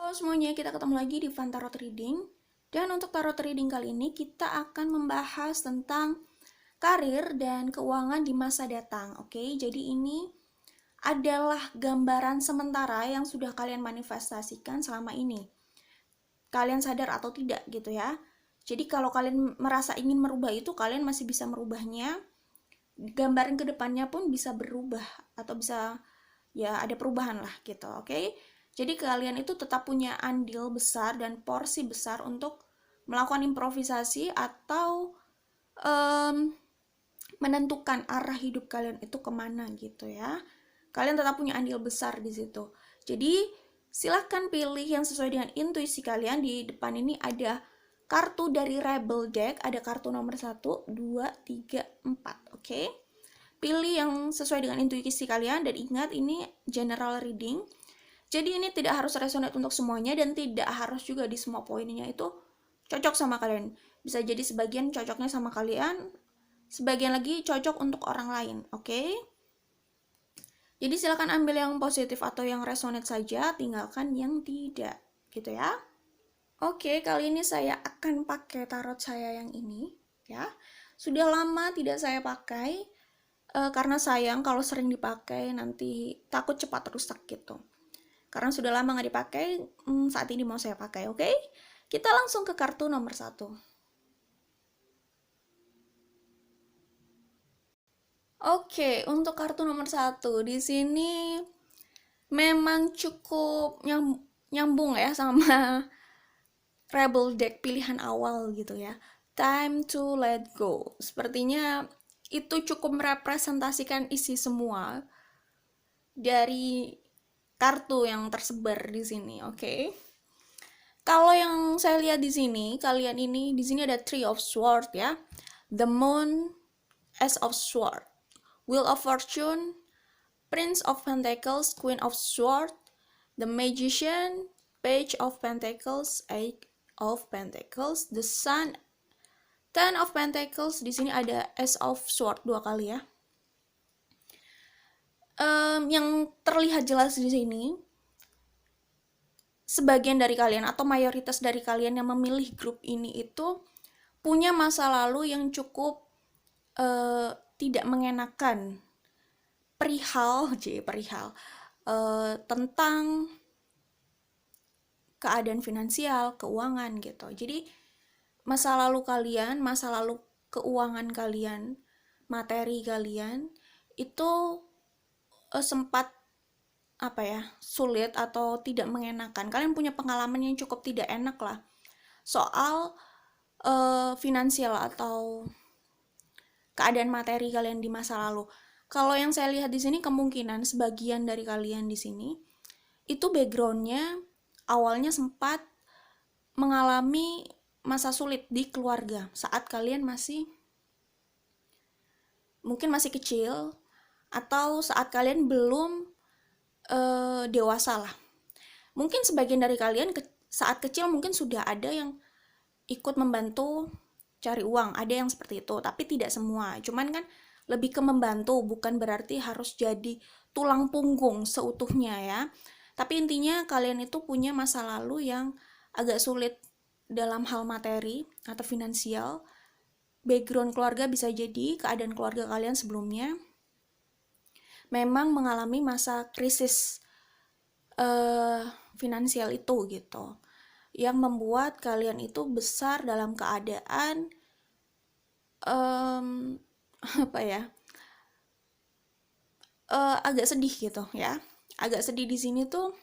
Halo semuanya, kita ketemu lagi di Fun Tarot Reading. Dan untuk Tarot Reading kali ini kita akan membahas tentang karir dan keuangan di masa datang. Oke, jadi ini adalah gambaran sementara yang sudah kalian manifestasikan selama ini. Kalian sadar atau tidak gitu ya. Jadi kalau kalian merasa ingin merubah itu, kalian masih bisa merubahnya. Gambaran kedepannya pun bisa berubah atau bisa ya ada perubahan lah gitu, oke? Jadi kalian itu tetap punya andil besar dan porsi besar untuk melakukan improvisasi atau um, menentukan arah hidup kalian itu kemana gitu ya. Kalian tetap punya andil besar di situ. Jadi silahkan pilih yang sesuai dengan intuisi kalian. Di depan ini ada kartu dari Rebel Deck, ada kartu nomor 1, 2, 3, 4, oke? Pilih yang sesuai dengan intuisi kalian dan ingat ini general reading. Jadi ini tidak harus resonate untuk semuanya dan tidak harus juga di semua poinnya itu cocok sama kalian. Bisa jadi sebagian cocoknya sama kalian, sebagian lagi cocok untuk orang lain, oke? Jadi silakan ambil yang positif atau yang resonate saja, tinggalkan yang tidak, gitu ya. Oke, kali ini saya akan pakai tarot saya yang ini, ya. Sudah lama tidak saya pakai, karena sayang kalau sering dipakai nanti takut cepat rusak gitu. Karena sudah lama nggak dipakai, saat ini mau saya pakai, oke? Kita langsung ke kartu nomor 1. Oke, untuk kartu nomor 1 di sini memang cukup nyambung ya sama Rebel Deck pilihan awal gitu ya. Time to let go. Sepertinya itu cukup merepresentasikan isi semua dari kartu yang tersebar di sini, oke? Kalau yang saya lihat di sini, kalian ini di sini ada Three of Swords ya. The Moon, Ace of Swords, Wheel of Fortune, Prince of Pentacles, Queen of Swords, The Magician, Page of Pentacles, Eight of Pentacles, The Sun, Ten of Pentacles. Di sini ada Ace of Swords 2 kali ya. Yang terlihat jelas di sini, sebagian dari kalian atau mayoritas dari kalian yang memilih grup ini itu punya masa lalu yang cukup tidak mengenakan perihal tentang keadaan finansial, keuangan gitu. Jadi masa lalu kalian, masa lalu keuangan kalian, materi kalian itu sempat sulit atau tidak mengenakan. Kalian punya pengalaman yang cukup tidak enak lah soal finansial atau keadaan materi kalian di masa lalu. Kalau yang saya lihat di sini kemungkinan sebagian dari kalian di sini itu backgroundnya awalnya sempat mengalami masa sulit di keluarga saat kalian mungkin masih kecil atau saat kalian belum dewasa lah. Mungkin sebagian dari kalian saat kecil mungkin sudah ada yang ikut membantu cari uang, ada yang seperti itu, tapi tidak semua. Cuman kan lebih ke membantu, bukan berarti harus jadi tulang punggung seutuhnya ya. Tapi intinya kalian itu punya masa lalu yang agak sulit dalam hal materi atau finansial. Background keluarga bisa jadi keadaan keluarga kalian sebelumnya memang mengalami masa krisis finansial itu gitu, yang membuat kalian itu besar dalam keadaan agak sedih gitu ya. Agak sedih di sini tuh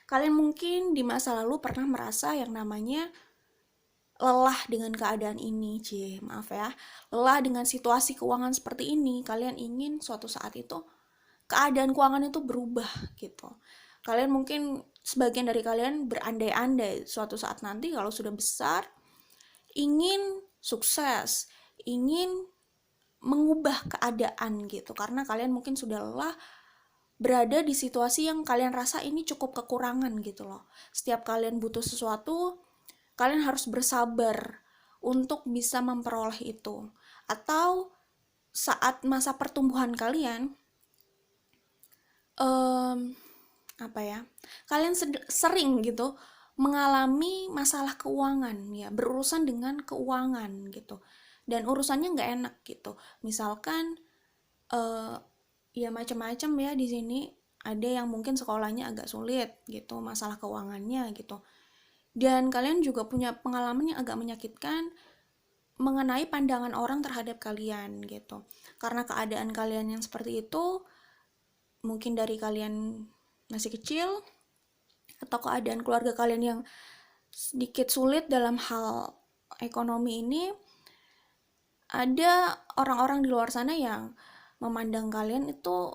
kalian mungkin di masa lalu pernah merasa yang namanya lelah dengan keadaan ini, maaf ya, lelah dengan situasi keuangan seperti ini. Kalian ingin suatu saat itu keadaan keuangan itu berubah gitu. Kalian mungkin sebagian dari kalian berandai-andai suatu saat nanti kalau sudah besar ingin sukses, ingin mengubah keadaan gitu, karena kalian mungkin sudah lelah berada di situasi yang kalian rasa ini cukup kekurangan gitu loh. Setiap kalian butuh sesuatu, kalian harus bersabar untuk bisa memperoleh itu. Atau saat masa pertumbuhan kalian, kalian sering gitu mengalami masalah keuangan ya, berurusan dengan keuangan gitu, dan urusannya nggak enak gitu. Misalkan ya macam-macam ya di sini. Ada yang mungkin sekolahnya agak sulit gitu, masalah keuangannya gitu. Dan kalian juga punya pengalaman yang agak menyakitkan mengenai pandangan orang terhadap kalian gitu. Karena keadaan kalian yang seperti itu, mungkin dari kalian masih kecil, atau keadaan keluarga kalian yang sedikit sulit dalam hal ekonomi ini, ada orang-orang di luar sana yang memandang kalian itu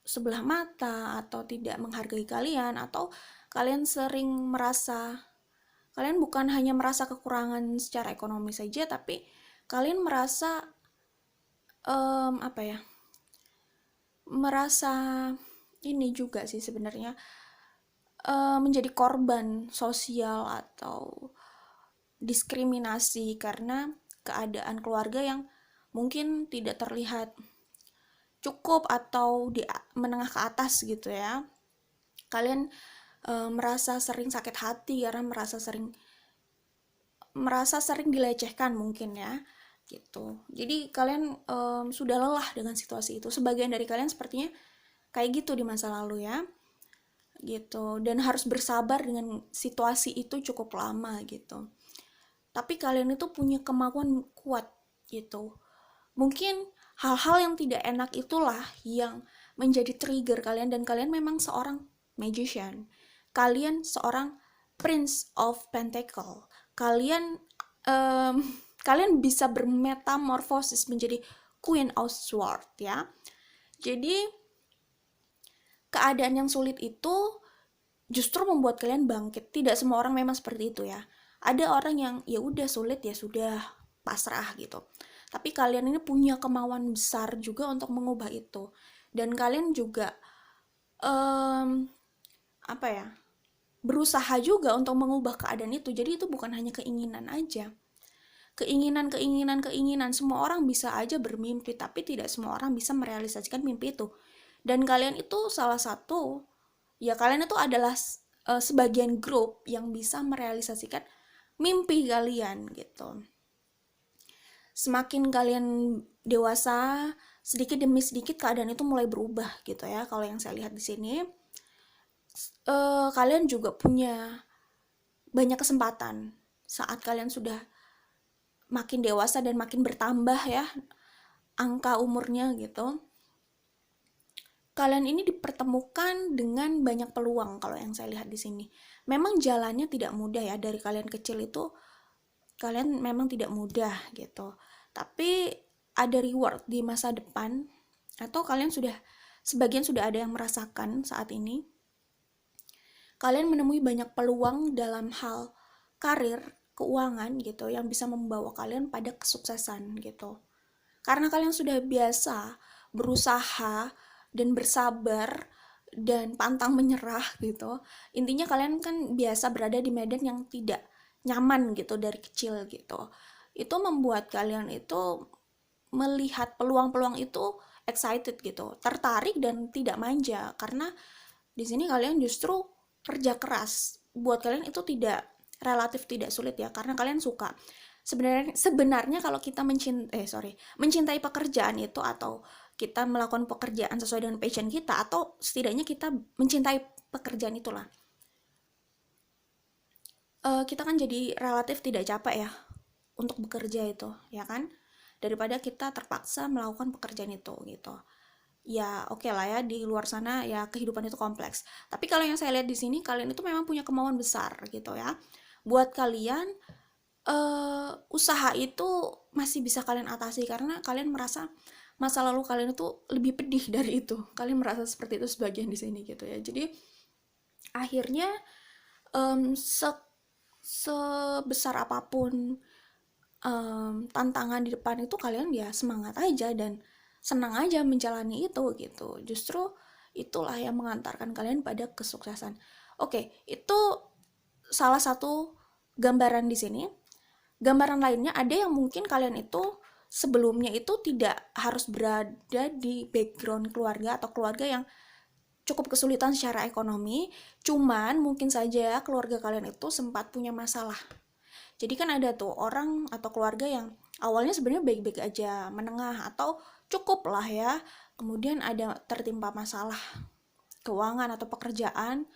sebelah mata atau tidak menghargai kalian, atau kalian sering merasa, kalian bukan hanya merasa kekurangan secara ekonomi saja, tapi kalian merasa merasa ini juga sih sebenarnya, menjadi korban sosial atau diskriminasi karena keadaan keluarga yang mungkin tidak terlihat cukup atau di menengah ke atas gitu ya. Kalian merasa sering sakit hati karena merasa sering dilecehkan mungkin ya gitu. Jadi kalian sudah lelah dengan situasi itu. Sebagian dari kalian sepertinya kayak gitu di masa lalu ya gitu, dan harus bersabar dengan situasi itu cukup lama gitu. Tapi kalian itu punya kemauan kuat gitu. Mungkin hal-hal yang tidak enak itulah yang menjadi trigger kalian, dan kalian memang seorang magician. Kalian seorang Prince of Pentacle. Kalian kalian bisa bermetamorfosis menjadi Queen of Swords ya. Jadi keadaan yang sulit itu justru membuat kalian bangkit. Tidak semua orang memang seperti itu ya. Ada orang yang ya udah sulit ya sudah, pasrah gitu. Tapi kalian ini punya kemauan besar juga untuk mengubah itu. Dan kalian juga berusaha juga untuk mengubah keadaan itu. Jadi itu bukan hanya keinginan aja. Keinginan, semua orang bisa aja bermimpi, tapi tidak semua orang bisa merealisasikan mimpi itu. Dan kalian itu salah satu, ya kalian itu adalah sebagian grup yang bisa merealisasikan mimpi kalian gitu. Semakin kalian dewasa, sedikit demi sedikit keadaan itu mulai berubah gitu ya. Kalau yang saya lihat di sini, kalian juga punya banyak kesempatan saat kalian sudah makin dewasa dan makin bertambah ya angka umurnya gitu. Kalian ini dipertemukan dengan banyak peluang kalau yang saya lihat di sini. Memang jalannya tidak mudah ya, dari kalian kecil itu kalian memang tidak mudah gitu. Tapi ada reward di masa depan, atau kalian sebagian sudah ada yang merasakan saat ini. Kalian menemui banyak peluang dalam hal karir, keuangan gitu, yang bisa membawa kalian pada kesuksesan gitu. Karena kalian sudah biasa berusaha dan bersabar dan pantang menyerah gitu. Intinya kalian kan biasa berada di medan yang tidak nyaman gitu dari kecil gitu. Itu membuat kalian itu melihat peluang-peluang itu excited gitu, tertarik dan tidak manja, karena di sini kalian justru kerja keras. Buat kalian itu relatif tidak sulit ya, karena kalian suka. Sebenarnya kalau kita mencintai pekerjaan itu, atau kita melakukan pekerjaan sesuai dengan passion kita, atau setidaknya kita mencintai pekerjaan itulah, kita kan jadi relatif tidak capek ya untuk bekerja itu, ya kan, daripada kita terpaksa melakukan pekerjaan itu gitu. Ya oke lah ya, di luar sana ya kehidupan itu kompleks. Tapi kalau yang saya lihat di sini, kalian itu memang punya kemauan besar gitu ya. Buat kalian usaha itu masih bisa kalian atasi karena kalian merasa masa lalu kalian itu lebih pedih dari itu. Kalian merasa seperti itu sebagian di sini gitu ya. Jadi akhirnya sebesar apapun tantangan di depan itu, kalian ya semangat aja dan senang aja menjalani itu gitu. Justru itulah yang mengantarkan kalian pada kesuksesan. Oke, itu salah satu gambaran di sini. Gambaran lainnya, ada yang mungkin kalian itu sebelumnya itu tidak harus berada di background keluarga atau keluarga yang cukup kesulitan secara ekonomi, cuman mungkin saja keluarga kalian itu sempat punya masalah. Jadi kan ada tuh orang atau keluarga yang awalnya sebenarnya baik-baik aja, menengah atau cukup lah ya, kemudian ada tertimpa masalah keuangan atau pekerjaan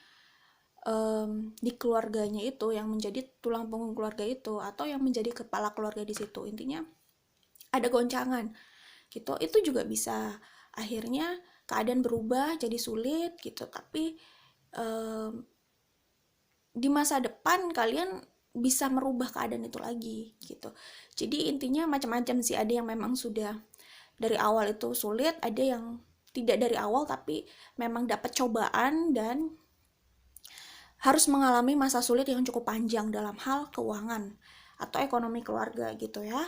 di keluarganya itu yang menjadi tulang punggung keluarga itu atau yang menjadi kepala keluarga di situ. Intinya ada goncangan gitu. Itu juga bisa akhirnya keadaan berubah jadi sulit gitu. Tapi di masa depan kalian bisa merubah keadaan itu lagi gitu. Jadi intinya macam-macam sih. Ada yang memang sudah dari awal itu sulit, ada yang tidak dari awal tapi memang dapat cobaan dan harus mengalami masa sulit yang cukup panjang dalam hal keuangan atau ekonomi keluarga gitu ya.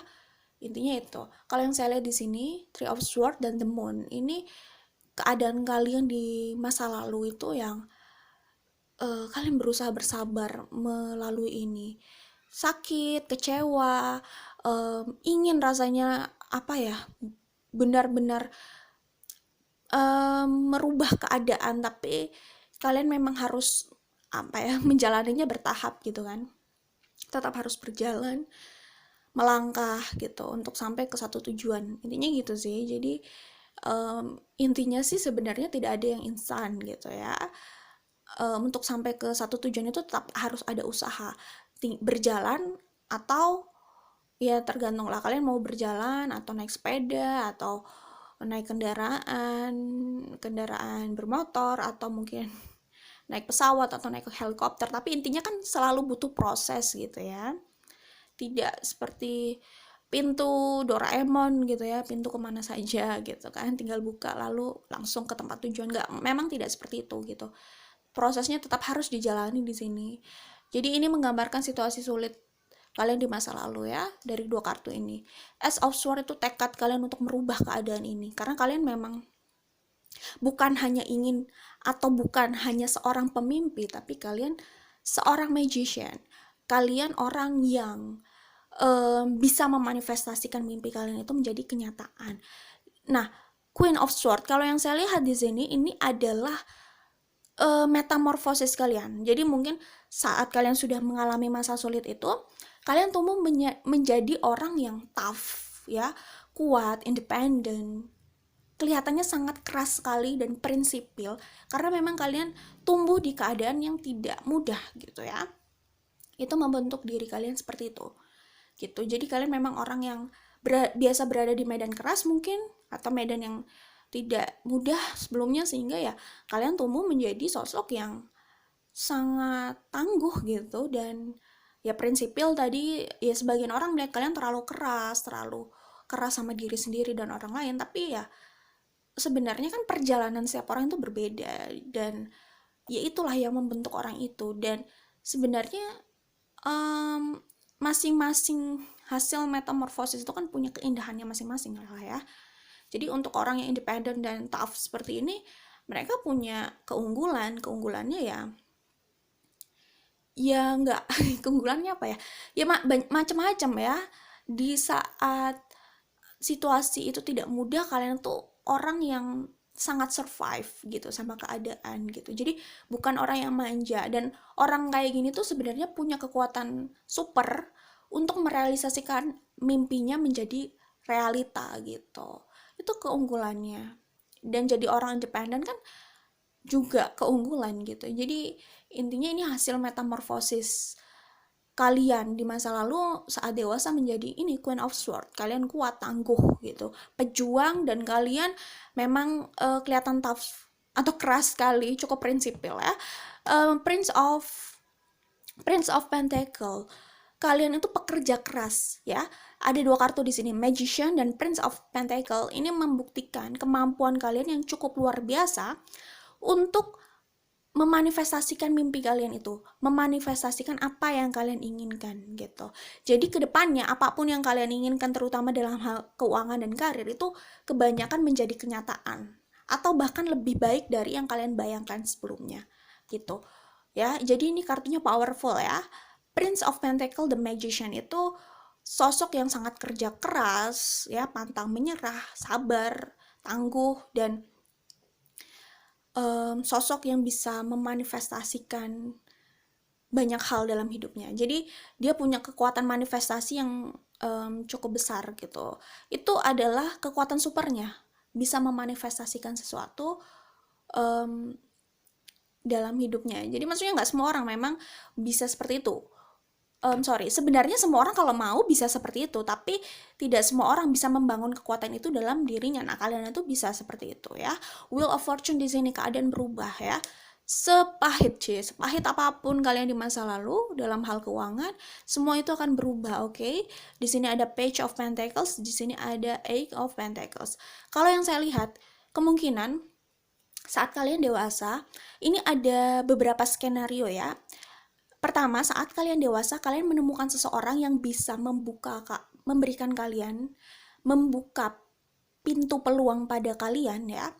Intinya itu. Kalau yang saya lihat di sini, Three of Swords dan The Moon, ini keadaan kalian di masa lalu itu yang kalian berusaha bersabar melalui ini. Sakit, kecewa, ingin rasanya apa ya, benar-benar merubah keadaan, tapi kalian memang harus apa ya, menjalaninya bertahap gitu kan, tetap harus berjalan, melangkah gitu untuk sampai ke satu tujuan. Intinya gitu sih. Jadi intinya sih sebenarnya tidak ada yang instan gitu ya. Untuk sampai ke satu tujuan itu tetap harus ada usaha berjalan, atau ya tergantung lah kalian mau berjalan atau naik sepeda atau naik kendaraan bermotor atau mungkin naik pesawat atau naik helikopter. Tapi intinya kan selalu butuh proses gitu ya, tidak seperti pintu Doraemon gitu ya, pintu kemana saja gitu kan, tinggal buka lalu langsung ke tempat tujuan. Nggak, memang tidak seperti itu gitu, prosesnya tetap harus dijalani di sini. Jadi ini menggambarkan situasi sulit kalian di masa lalu ya, dari dua kartu ini. As of Swords itu tekad kalian untuk merubah keadaan ini, karena kalian memang bukan hanya ingin atau bukan hanya seorang pemimpi, tapi kalian seorang magician. Kalian orang yang bisa memanifestasikan mimpi kalian itu menjadi kenyataan. Nah, Queen of Swords, kalau yang saya lihat di sini, ini adalah metamorfosis kalian. Jadi mungkin saat kalian sudah mengalami masa sulit itu, kalian tumbuh menjadi orang yang tough ya, kuat, independen, kelihatannya sangat keras sekali dan prinsipil, karena memang kalian tumbuh di keadaan yang tidak mudah gitu ya. Itu membentuk diri kalian seperti itu gitu. Jadi kalian memang orang yang biasa berada di medan keras mungkin, atau medan yang tidak mudah sebelumnya, sehingga ya kalian tumbuh menjadi sosok yang sangat tangguh gitu. Dan ya prinsipil tadi, ya sebagian orang melihat kalian terlalu keras sama diri sendiri dan orang lain, tapi ya sebenarnya kan perjalanan setiap orang itu berbeda, dan ya itulah yang membentuk orang itu. Dan sebenarnya masing-masing hasil metamorfosis itu kan punya keindahannya masing-masing lah ya. Jadi untuk orang yang independen dan tough seperti ini, mereka punya keunggulannya ya nggak keunggulannya apa ya macam-macam ya. Di saat situasi itu tidak mudah, kalian tuh orang yang sangat survive gitu sama keadaan gitu. Jadi bukan orang yang manja, dan orang kayak gini tuh sebenarnya punya kekuatan super untuk merealisasikan mimpinya menjadi realita gitu. Itu keunggulannya. Dan jadi orang independen kan juga keunggulan gitu. Jadi intinya ini hasil metamorfosis kalian di masa lalu saat dewasa menjadi ini Queen of Swords. Kalian kuat, tangguh gitu, pejuang, dan kalian memang kelihatan tough atau keras sekali, cukup prinsipil ya. Prince of Pentacle, kalian itu pekerja keras ya. Ada dua kartu di sini, Magician dan Prince of Pentacle. Ini membuktikan kemampuan kalian yang cukup luar biasa untuk memanifestasikan mimpi kalian itu, memanifestasikan apa yang kalian inginkan gitu. Jadi kedepannya apapun yang kalian inginkan, terutama dalam hal keuangan dan karir, itu kebanyakan menjadi kenyataan atau bahkan lebih baik dari yang kalian bayangkan sebelumnya gitu ya. Jadi ini kartunya powerful ya. Prince of Pentacle, the Magician, itu sosok yang sangat kerja keras ya, pantang menyerah, sabar, tangguh, dan sosok yang bisa memanifestasikan banyak hal dalam hidupnya. Jadi dia punya kekuatan manifestasi yang cukup besar gitu. Itu adalah kekuatan supernya, bisa memanifestasikan sesuatu um, dalam hidupnya. Jadi maksudnya nggak semua orang memang bisa seperti itu. Sebenarnya semua orang kalau mau bisa seperti itu, tapi tidak semua orang bisa membangun kekuatan itu dalam dirinya. Nah, kalian itu bisa seperti itu ya. Wheel of Fortune di sini keadaan berubah ya. Sepahit apapun kalian di masa lalu dalam hal keuangan, semua itu akan berubah, oke? Okay? Di sini ada Page of Pentacles, di sini ada Eight of Pentacles. Kalau yang saya lihat, kemungkinan saat kalian dewasa, ini ada beberapa skenario ya. Pertama, saat kalian dewasa, kalian menemukan seseorang yang bisa memberikan kalian, membuka pintu peluang pada kalian ya,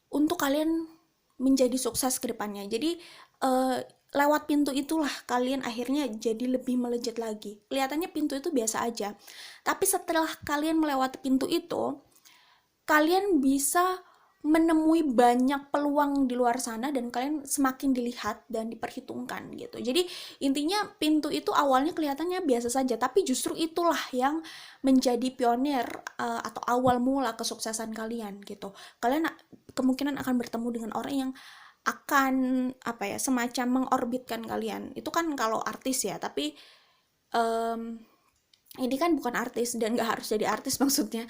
untuk kalian menjadi sukses ke depannya. Jadi, lewat pintu itulah kalian akhirnya jadi lebih melejit lagi. Kelihatannya pintu itu biasa aja, tapi setelah kalian melewati pintu itu, kalian bisa menemui banyak peluang di luar sana dan kalian semakin dilihat dan diperhitungkan gitu. Jadi intinya pintu itu awalnya kelihatannya biasa saja, tapi justru itulah yang menjadi pionir atau awal mula kesuksesan kalian gitu. Kalian kemungkinan akan bertemu dengan orang yang akan semacam mengorbitkan kalian. Itu kan kalau artis ya, tapi ini kan bukan artis dan gak harus jadi artis maksudnya.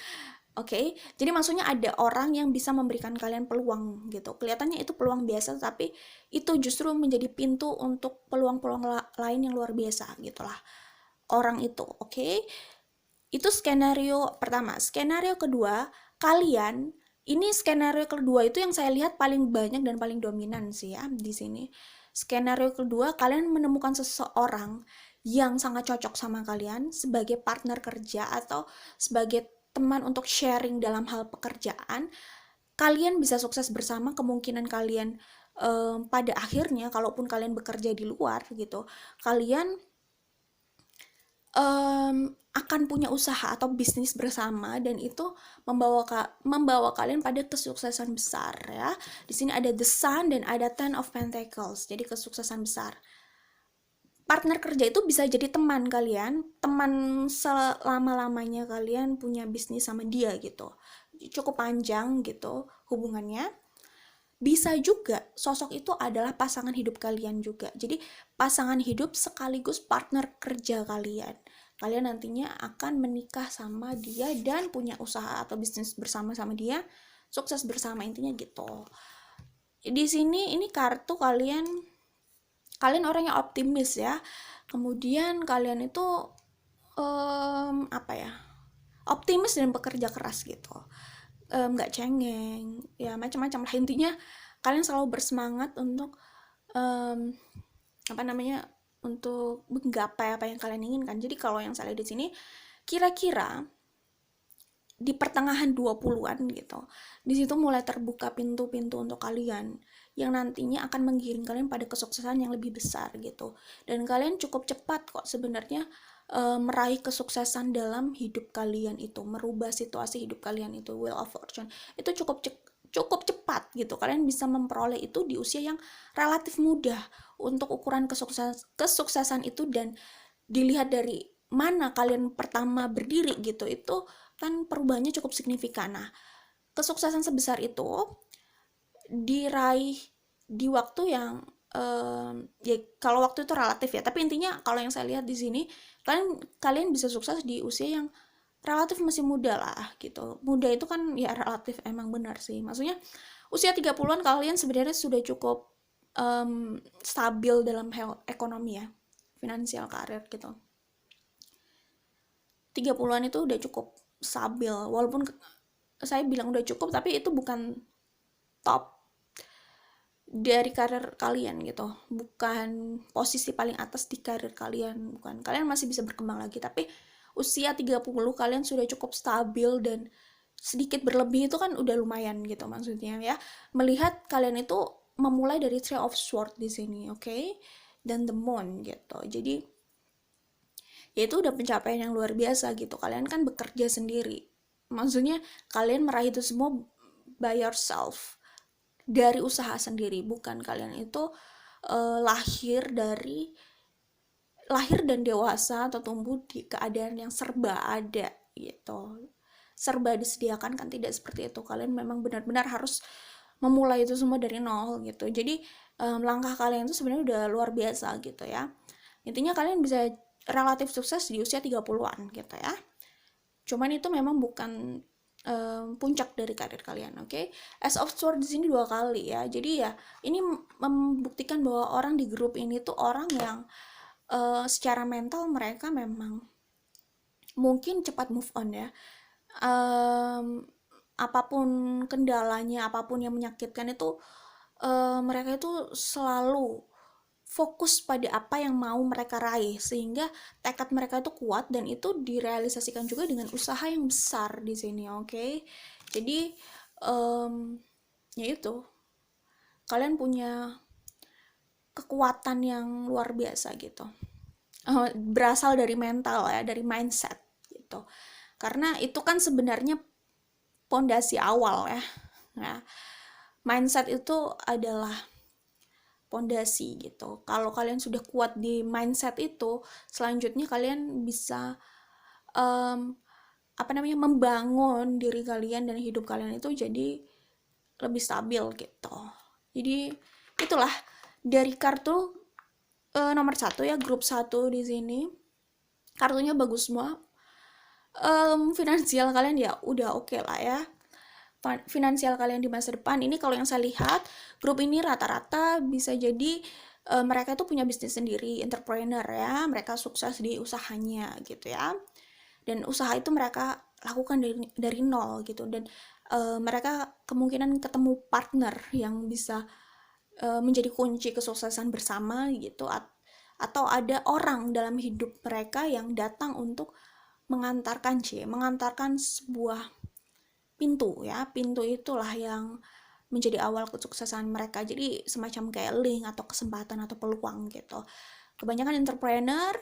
Oke, jadi maksudnya ada orang yang bisa memberikan kalian peluang gitu. Kelihatannya itu peluang biasa, tapi itu justru menjadi pintu untuk peluang-peluang lain yang luar biasa gitulah. Orang itu, oke? Itu skenario pertama. Skenario kedua, kalian ini skenario kedua itu yang saya lihat paling banyak dan paling dominan sih ya di sini. Skenario kedua, kalian menemukan seseorang yang sangat cocok sama kalian sebagai partner kerja atau sebagai teman untuk sharing dalam hal pekerjaan. Kalian bisa sukses bersama, kemungkinan kalian pada akhirnya kalaupun kalian bekerja di luar gitu, kalian akan punya usaha atau bisnis bersama dan itu membawa kalian pada kesuksesan besar ya. Di sini ada The Sun dan ada Ten of Pentacles. Jadi kesuksesan besar. Partner kerja itu bisa jadi teman kalian, teman selama-lamanya kalian punya bisnis sama dia gitu. Cukup panjang gitu hubungannya. Bisa juga sosok itu adalah pasangan hidup kalian juga. Jadi pasangan hidup sekaligus partner kerja kalian. Kalian nantinya akan menikah sama dia dan punya usaha atau bisnis bersama sama dia, sukses bersama, intinya gitu. Di sini ini kartu kalian orang yang optimis ya. Kemudian kalian itu optimis dan bekerja keras gitu. Nggak cengeng ya, macam-macam lah intinya. Kalian selalu bersemangat untuk untuk menggapai apa yang kalian inginkan. Jadi kalau yang saya lihat di sini, kira-kira di pertengahan 20-an gitu, di situ mulai terbuka pintu-pintu untuk kalian yang nantinya akan menggiring kalian pada kesuksesan yang lebih besar gitu. Dan kalian cukup cepat kok sebenarnya meraih kesuksesan dalam hidup kalian itu, merubah situasi hidup kalian itu. Wheel of Fortune itu cukup cepat gitu. Kalian bisa memperoleh itu di usia yang relatif mudah untuk ukuran kesuksesan itu, dan dilihat dari mana kalian pertama berdiri gitu, itu kan perubahannya cukup signifikan. Nah, kesuksesan sebesar itu diraih di waktu yang ya kalau waktu itu relatif ya, tapi intinya kalau yang saya lihat di sini, kalian bisa sukses di usia yang relatif masih muda lah gitu. Muda itu kan ya relatif, emang benar sih. Maksudnya usia 30-an kalian sebenarnya sudah cukup stabil dalam hal ekonomi ya, finansial, karir gitu. 30-an itu udah cukup stabil, walaupun saya bilang udah cukup, tapi itu bukan top dari karir kalian gitu, bukan posisi paling atas di karir kalian, bukan. Kalian masih bisa berkembang lagi, tapi usia 30 kalian sudah cukup stabil dan sedikit berlebih itu kan udah lumayan gitu maksudnya ya. Melihat kalian itu memulai dari Three of Swords di sini, oke? Dan the Moon gitu. Jadi ya itu udah pencapaian yang luar biasa gitu. Kalian kan bekerja sendiri. Maksudnya kalian meraih itu semua by yourself. dari usaha sendiri, bukan kalian itu lahir dan dewasa atau tumbuh di keadaan yang serba ada gitu, serba disediakan, kan tidak seperti itu. Kalian memang benar-benar harus memulai itu semua dari nol gitu. Jadi langkah kalian itu sebenarnya udah luar biasa gitu ya. Intinya kalian bisa relatif sukses di usia 30-an gitu ya. Cuman itu memang bukan puncak dari karir kalian, oke? Okay? As of Sword di sini 2 kali ya. Jadi ya ini membuktikan bahwa orang di grup ini tuh orang yang secara mental mereka memang mungkin cepat move on ya. Apapun kendalanya, apapun yang menyakitkan itu mereka itu selalu fokus pada apa yang mau mereka raih, sehingga tekad mereka itu kuat dan itu direalisasikan juga dengan usaha yang besar di sini, oke? Okay? Jadi ya itu, kalian punya kekuatan yang luar biasa gitu. Berasal dari mental ya, dari mindset gitu. Karena itu kan sebenarnya pondasi awal ya. Nah, mindset itu adalah pondasi gitu. Kalau kalian sudah kuat di mindset itu, selanjutnya kalian bisa membangun diri kalian dan hidup kalian itu jadi lebih stabil gitu. Jadi itulah dari kartu nomor 1 ya, grup 1 di sini. Kartunya bagus semua. Finansial kalian ya udah oke lah ya. Finansial kalian di masa depan ini, kalau yang saya lihat, grup ini rata-rata bisa jadi mereka tuh punya bisnis sendiri, entrepreneur ya, mereka sukses di usahanya gitu ya, dan usaha itu mereka lakukan dari nol gitu, dan mereka kemungkinan ketemu partner yang bisa menjadi kunci kesuksesan bersama gitu, atau ada orang dalam hidup mereka yang datang untuk mengantarkan sebuah pintu ya. Pintu itulah yang menjadi awal kesuksesan mereka, jadi semacam kayak link atau kesempatan atau peluang gitu. Kebanyakan entrepreneur,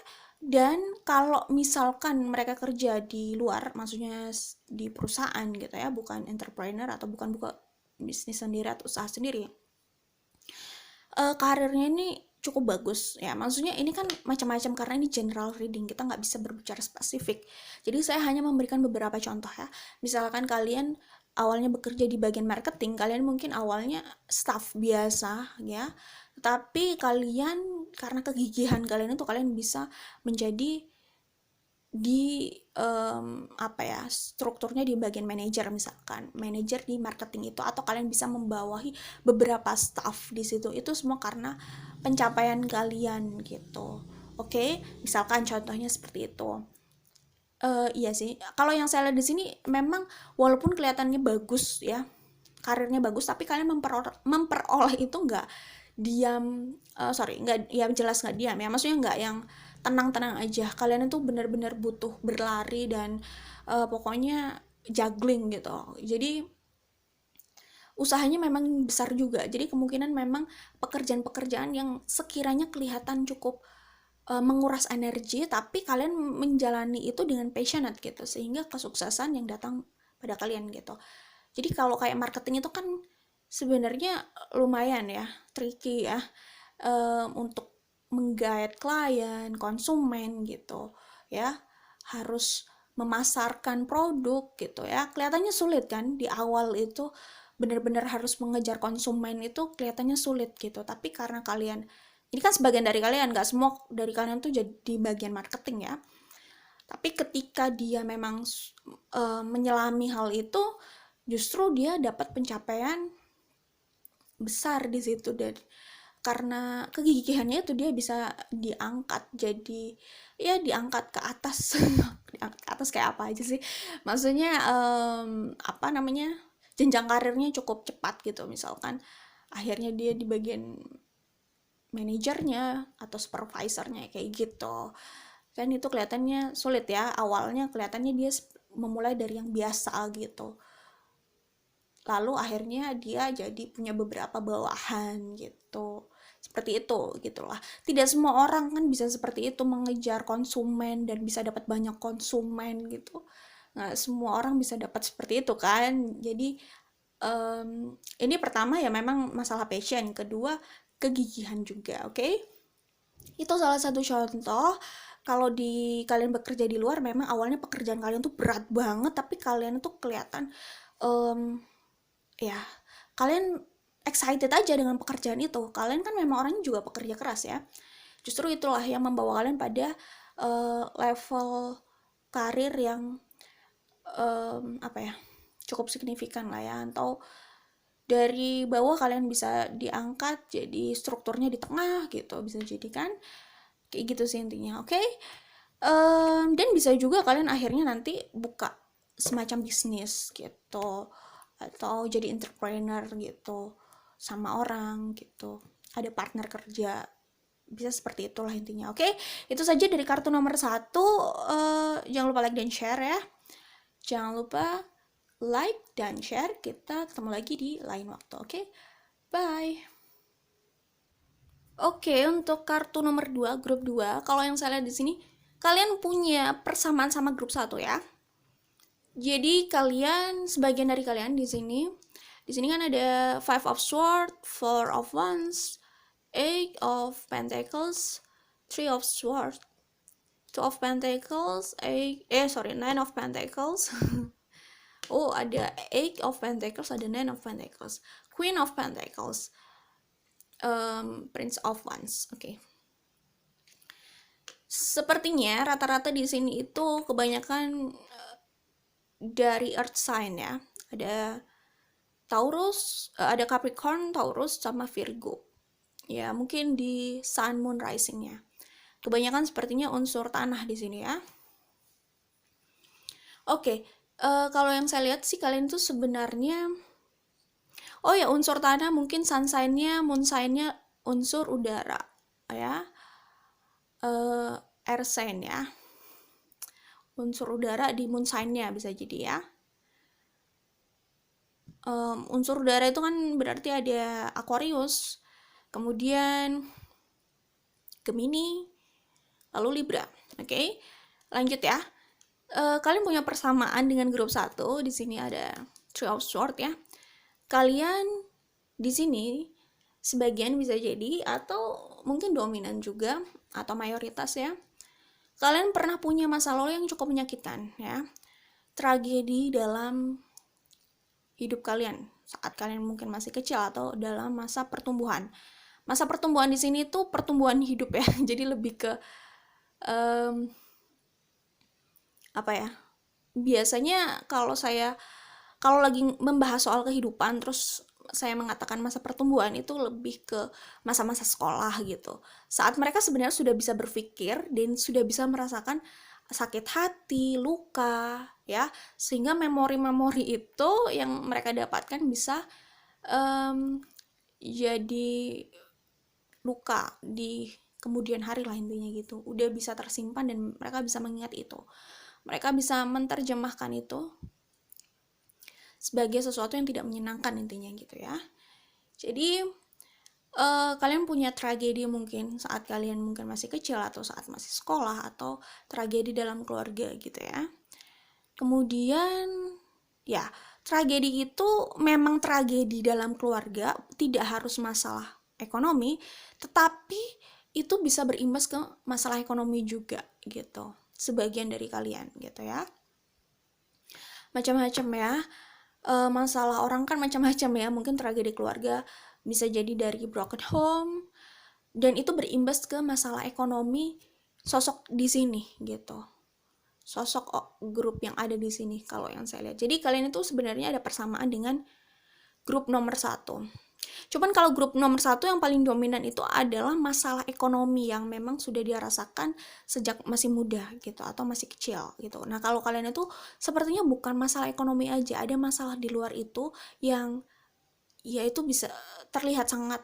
dan kalau misalkan mereka kerja di luar, maksudnya di perusahaan gitu ya, bukan entrepreneur atau bukan buka bisnis sendiri atau usaha sendiri, karirnya ini cukup bagus ya. Maksudnya ini kan macam-macam karena ini general reading, kita nggak bisa berbicara spesifik, jadi saya hanya memberikan beberapa contoh ya. Misalkan kalian awalnya bekerja di bagian marketing, kalian mungkin awalnya staff biasa ya, tapi kalian karena kegigihan kalian itu kalian bisa menjadi di strukturnya di bagian manajer, misalkan manajer di marketing itu, atau kalian bisa membawahi beberapa staff di situ. Itu semua karena pencapaian kalian gitu, oke? Misalkan contohnya seperti itu. Iya sih, kalau yang saya lihat di sini memang walaupun kelihatannya bagus ya, karirnya bagus, tapi kalian memperoleh itu nggak diam, nggak ya, jelas nggak diam ya, maksudnya nggak yang tenang-tenang aja. Kalian itu benar-benar butuh berlari dan pokoknya juggling gitu. Jadi usahanya memang besar juga, jadi kemungkinan memang pekerjaan-pekerjaan yang sekiranya kelihatan cukup menguras energi, tapi kalian menjalani itu dengan passionate gitu, sehingga kesuksesan yang datang pada kalian gitu. Jadi kalau kayak marketing itu kan sebenarnya lumayan ya, tricky ya, untuk menggait klien, konsumen gitu ya, harus memasarkan produk gitu ya. Kelihatannya sulit kan di awal itu, benar-benar harus mengejar konsumen itu kelihatannya sulit gitu. Tapi karena kalian, ini kan sebagian dari kalian, nggak semua dari kalian tuh jadi bagian marketing ya. Tapi ketika dia memang menyelami hal itu, justru dia dapat pencapaian besar di situ, dan karena kegigihannya itu dia bisa diangkat jadi, ya diangkat ke atas. Diangkat ke atas kayak apa aja sih, maksudnya jenjang karirnya cukup cepat gitu. Misalkan akhirnya dia di bagian manajernya atau supervisornya kayak gitu kan. Itu kelihatannya sulit ya, awalnya kelihatannya dia memulai dari yang biasa gitu, lalu akhirnya dia jadi punya beberapa bawahan gitu, seperti itu gitulah. Tidak semua orang kan bisa seperti itu, mengejar konsumen dan bisa dapat banyak konsumen gitu. Nggak semua orang bisa dapat seperti itu kan. Jadi Ini pertama ya memang masalah passion, kedua kegigihan juga, oke? Itu salah satu contoh kalau kalian bekerja di luar memang awalnya pekerjaan kalian tuh berat banget tapi kalian tuh kelihatan em, ya kalian excited aja dengan pekerjaan itu. Kalian kan memang orangnya juga pekerja keras ya. Justru itulah yang membawa kalian pada level karir yang apa ya, cukup signifikan lah ya, atau dari bawah kalian bisa diangkat jadi strukturnya di tengah gitu, bisa jadi kan kayak gitu sih intinya, oke? Dan bisa juga kalian akhirnya nanti buka semacam bisnis gitu, atau jadi entrepreneur gitu sama orang gitu, ada partner kerja, bisa seperti itulah intinya, oke? Itu saja dari kartu nomor 1. Jangan lupa like dan share ya, jangan lupa like dan share. Kita ketemu lagi di lain waktu, oke? Bye. Oke, untuk kartu nomor 2, grup 2, kalau yang saya lihat di sini, kalian punya persamaan sama grup 1 ya. Jadi kalian, sebagian dari kalian di sini kan ada Five of Swords, Four of Wands, Eight of Pentacles, Three of Swords, Two of Pentacles, Nine of Pentacles. Oh, ada Eight of Pentacles, ada Nine of Pentacles, Queen of Pentacles, Prince of Wands. Oke. Sepertinya rata-rata di sini itu kebanyakan dari earth sign ya. Ada Taurus, ada Capricorn, Taurus sama Virgo. Ya, mungkin di Sun, Moon, Rising-nya. Kebanyakan sepertinya unsur tanah di sini ya. Oke, kalau yang saya lihat sih kalian tuh sebenarnya, oh ya, unsur tanah mungkin sun sign-nya, moon sign-nya unsur udara ya. Air sign ya, unsur udara di moon sign-nya bisa jadi ya. Unsur udara itu kan berarti ada Aquarius, kemudian Gemini, lalu Libra. Oke, lanjut ya. Kalian punya persamaan dengan grup 1. Di sini ada Three of Swords ya. Kalian di sini sebagian bisa jadi, atau mungkin dominan juga, atau mayoritas ya, kalian pernah punya masa lalu yang cukup menyakitkan ya. Tragedi dalam hidup kalian saat kalian mungkin masih kecil atau dalam masa pertumbuhan. Masa pertumbuhan di sini tuh pertumbuhan hidup ya. Jadi lebih ke apa ya? Biasanya kalau lagi membahas soal kehidupan terus saya mengatakan masa pertumbuhan itu lebih ke masa-masa sekolah gitu. Saat mereka sebenarnya sudah bisa berpikir dan sudah bisa merasakan sakit hati, luka, ya, sehingga memori-memori itu yang mereka dapatkan bisa jadi luka di kemudian hari lah intinya gitu. Udah bisa tersimpan dan mereka bisa mengingat itu. Mereka bisa menerjemahkan itu sebagai sesuatu yang tidak menyenangkan intinya gitu ya. Jadi kalian punya tragedi mungkin saat kalian mungkin masih kecil atau saat masih sekolah, atau tragedi dalam keluarga gitu ya. Kemudian ya, tragedi itu memang tragedi dalam keluarga, tidak harus masalah ekonomi, tetapi itu bisa berimbas ke masalah ekonomi juga gitu. Sebagian dari kalian gitu ya. Macam-macam ya. Masalah orang kan macam-macam ya, mungkin tragedi keluarga bisa jadi dari broken home, dan itu berimbas ke masalah ekonomi sosok di sini gitu, sosok grup yang ada di sini kalau yang saya lihat. Jadi kalian itu sebenarnya ada persamaan dengan grup nomor 1. Cuman kalau grup nomor 1 yang paling dominan itu adalah masalah ekonomi yang memang sudah dia rasakan sejak masih muda gitu, atau masih kecil gitu. Nah kalau kalian itu sepertinya bukan masalah ekonomi aja, ada masalah di luar itu yang ya itu bisa terlihat sangat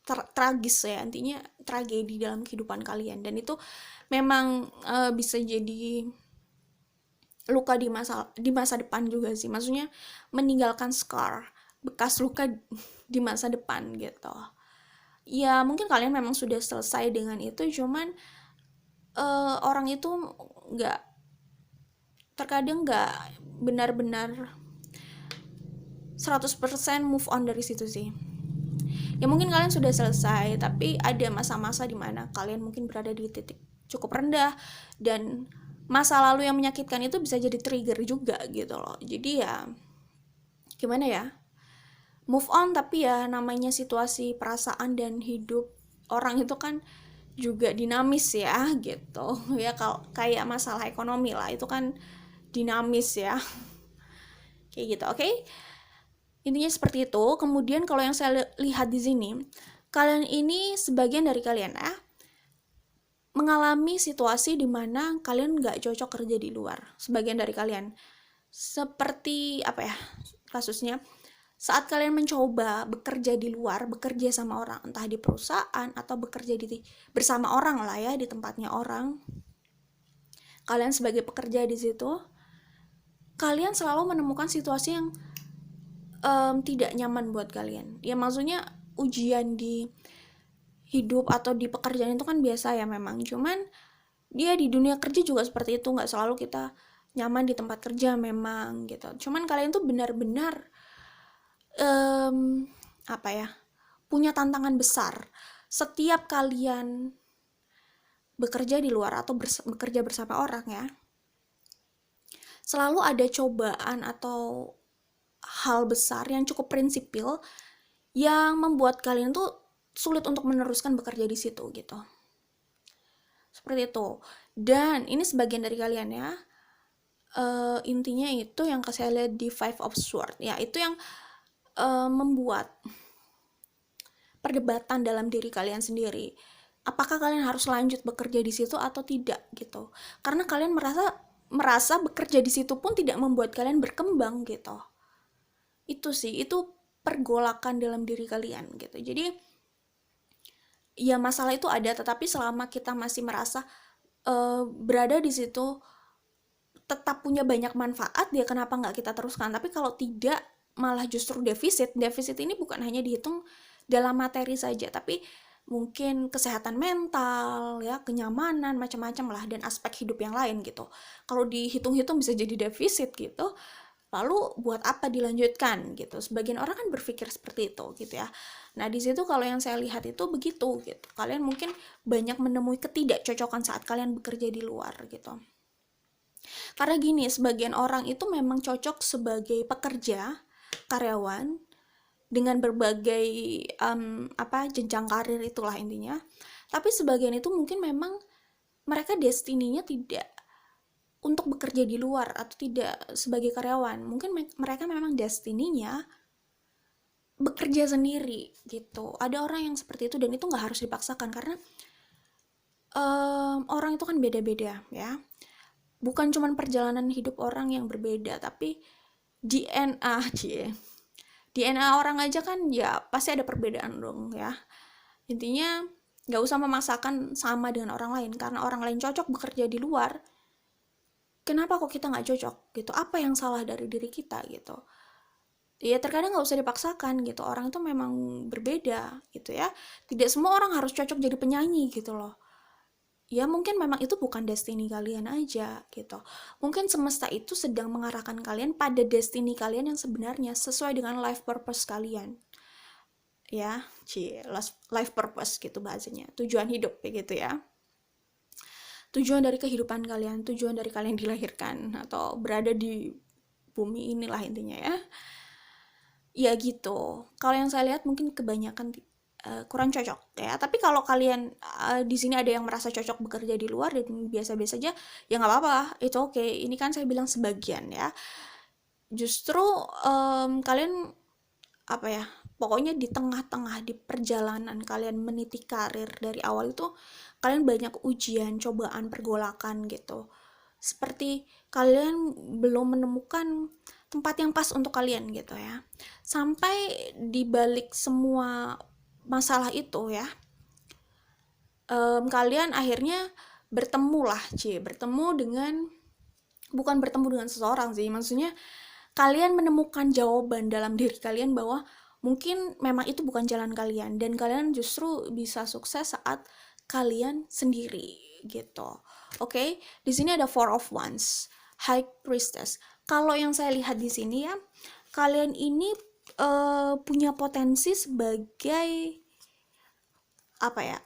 tragis ya, intinya tragedi dalam kehidupan kalian, dan itu memang bisa jadi luka di masa depan juga sih, maksudnya meninggalkan scar, bekas luka di masa depan gitu. Ya mungkin kalian memang sudah selesai dengan itu, cuman orang itu terkadang nggak benar-benar 100% move on dari situ sih. Ya mungkin kalian sudah selesai, tapi ada masa-masa dimana kalian mungkin berada di titik cukup rendah, dan masa lalu yang menyakitkan itu bisa jadi trigger juga gitu loh. Jadi ya gimana ya, move on, tapi ya namanya situasi, perasaan, dan hidup orang itu kan juga dinamis ya gitu ya. Kalau kayak masalah ekonomi lah, itu kan dinamis ya kayak gitu. Oke, intinya seperti itu. Kemudian kalau yang saya lihat di sini, kalian ini sebagian dari kalian ya mengalami situasi di mana kalian nggak cocok kerja di luar. Sebagian dari kalian seperti apa ya kasusnya, saat kalian mencoba bekerja di luar, bekerja sama orang, entah di perusahaan atau bekerja bersama orang lah ya, di tempatnya orang, kalian sebagai pekerja di situ, kalian selalu menemukan situasi yang tidak nyaman buat kalian. Ya maksudnya ujian di hidup atau di pekerjaan itu kan biasa ya memang, cuman dia di dunia kerja juga seperti itu, nggak selalu kita nyaman di tempat kerja memang gitu. Cuman kalian tuh benar-benar apa ya, punya tantangan besar setiap kalian bekerja di luar atau bekerja bersama orang ya. Selalu ada cobaan atau hal besar yang cukup prinsipil yang membuat kalian tuh sulit untuk meneruskan bekerja di situ gitu. Seperti itu. Dan ini sebagian dari kalian ya. Intinya itu yang saya lihat di Five of Swords ya, itu yang membuat perdebatan dalam diri kalian sendiri. Apakah kalian harus lanjut bekerja di situ atau tidak gitu? Karena kalian merasa bekerja di situ pun tidak membuat kalian berkembang gitu. Itu sih, itu pergolakan dalam diri kalian gitu. Jadi ya masalah itu ada, tetapi selama kita masih merasa berada di situ tetap punya banyak manfaat, ya kenapa nggak kita teruskan. Tapi kalau tidak, malah justru defisit ini bukan hanya dihitung dalam materi saja, tapi mungkin kesehatan mental ya, kenyamanan, macam-macam lah, dan aspek hidup yang lain gitu. Kalau dihitung-hitung bisa jadi defisit gitu, lalu buat apa dilanjutkan gitu. Sebagian orang kan berpikir seperti itu gitu ya. Nah di situ kalau yang saya lihat itu begitu gitu, kalian mungkin banyak menemui ketidakcocokan saat kalian bekerja di luar gitu. Karena gini, sebagian orang itu memang cocok sebagai pekerja, karyawan, dengan berbagai jenjang karir itulah intinya. Tapi sebagian itu mungkin memang mereka destininya tidak untuk bekerja di luar atau tidak sebagai karyawan. Mungkin mereka memang destininya bekerja sendiri gitu. Ada orang yang seperti itu, dan itu nggak harus dipaksakan karena orang itu kan beda-beda ya. Bukan cuma perjalanan hidup orang yang berbeda, tapi DNA orang aja kan ya pasti ada perbedaan dong ya. Intinya nggak usah memaksakan sama dengan orang lain, karena orang lain cocok bekerja di luar, kenapa kok kita nggak cocok gitu? Apa yang salah dari diri kita gitu? Ya terkadang nggak usah dipaksakan gitu, orang itu memang berbeda gitu ya. Tidak semua orang harus cocok jadi penyanyi gitu loh. Ya mungkin memang itu bukan destiny kalian aja gitu. Mungkin semesta itu sedang mengarahkan kalian pada destiny kalian yang sebenarnya sesuai dengan life purpose kalian. Ya, life purpose gitu bahasanya. Tujuan hidup kayak gitu ya. Tujuan dari kehidupan kalian, tujuan dari kalian dilahirkan atau berada di bumi inilah intinya ya. Ya gitu. Kalau yang saya lihat mungkin kebanyakan kurang cocok ya. Tapi kalau kalian di sini ada yang merasa cocok bekerja di luar dan biasa-biasa aja, ya nggak apa-apa, itu oke. Ini kan saya bilang sebagian ya. Justru kalian apa ya, pokoknya di tengah-tengah di perjalanan kalian meniti karir dari awal itu, kalian banyak ujian, cobaan, pergolakan gitu. Seperti kalian belum menemukan tempat yang pas untuk kalian gitu ya. Sampai di balik semua masalah itu ya, kalian akhirnya bukan bertemu dengan seseorang sih, maksudnya kalian menemukan jawaban dalam diri kalian bahwa mungkin memang itu bukan jalan kalian, dan kalian justru bisa sukses saat kalian sendiri gitu. Oke, di sini ada Four of Wands, High Priestess. Kalau yang saya lihat di sini ya, kalian ini punya potensi sebagai apa ya,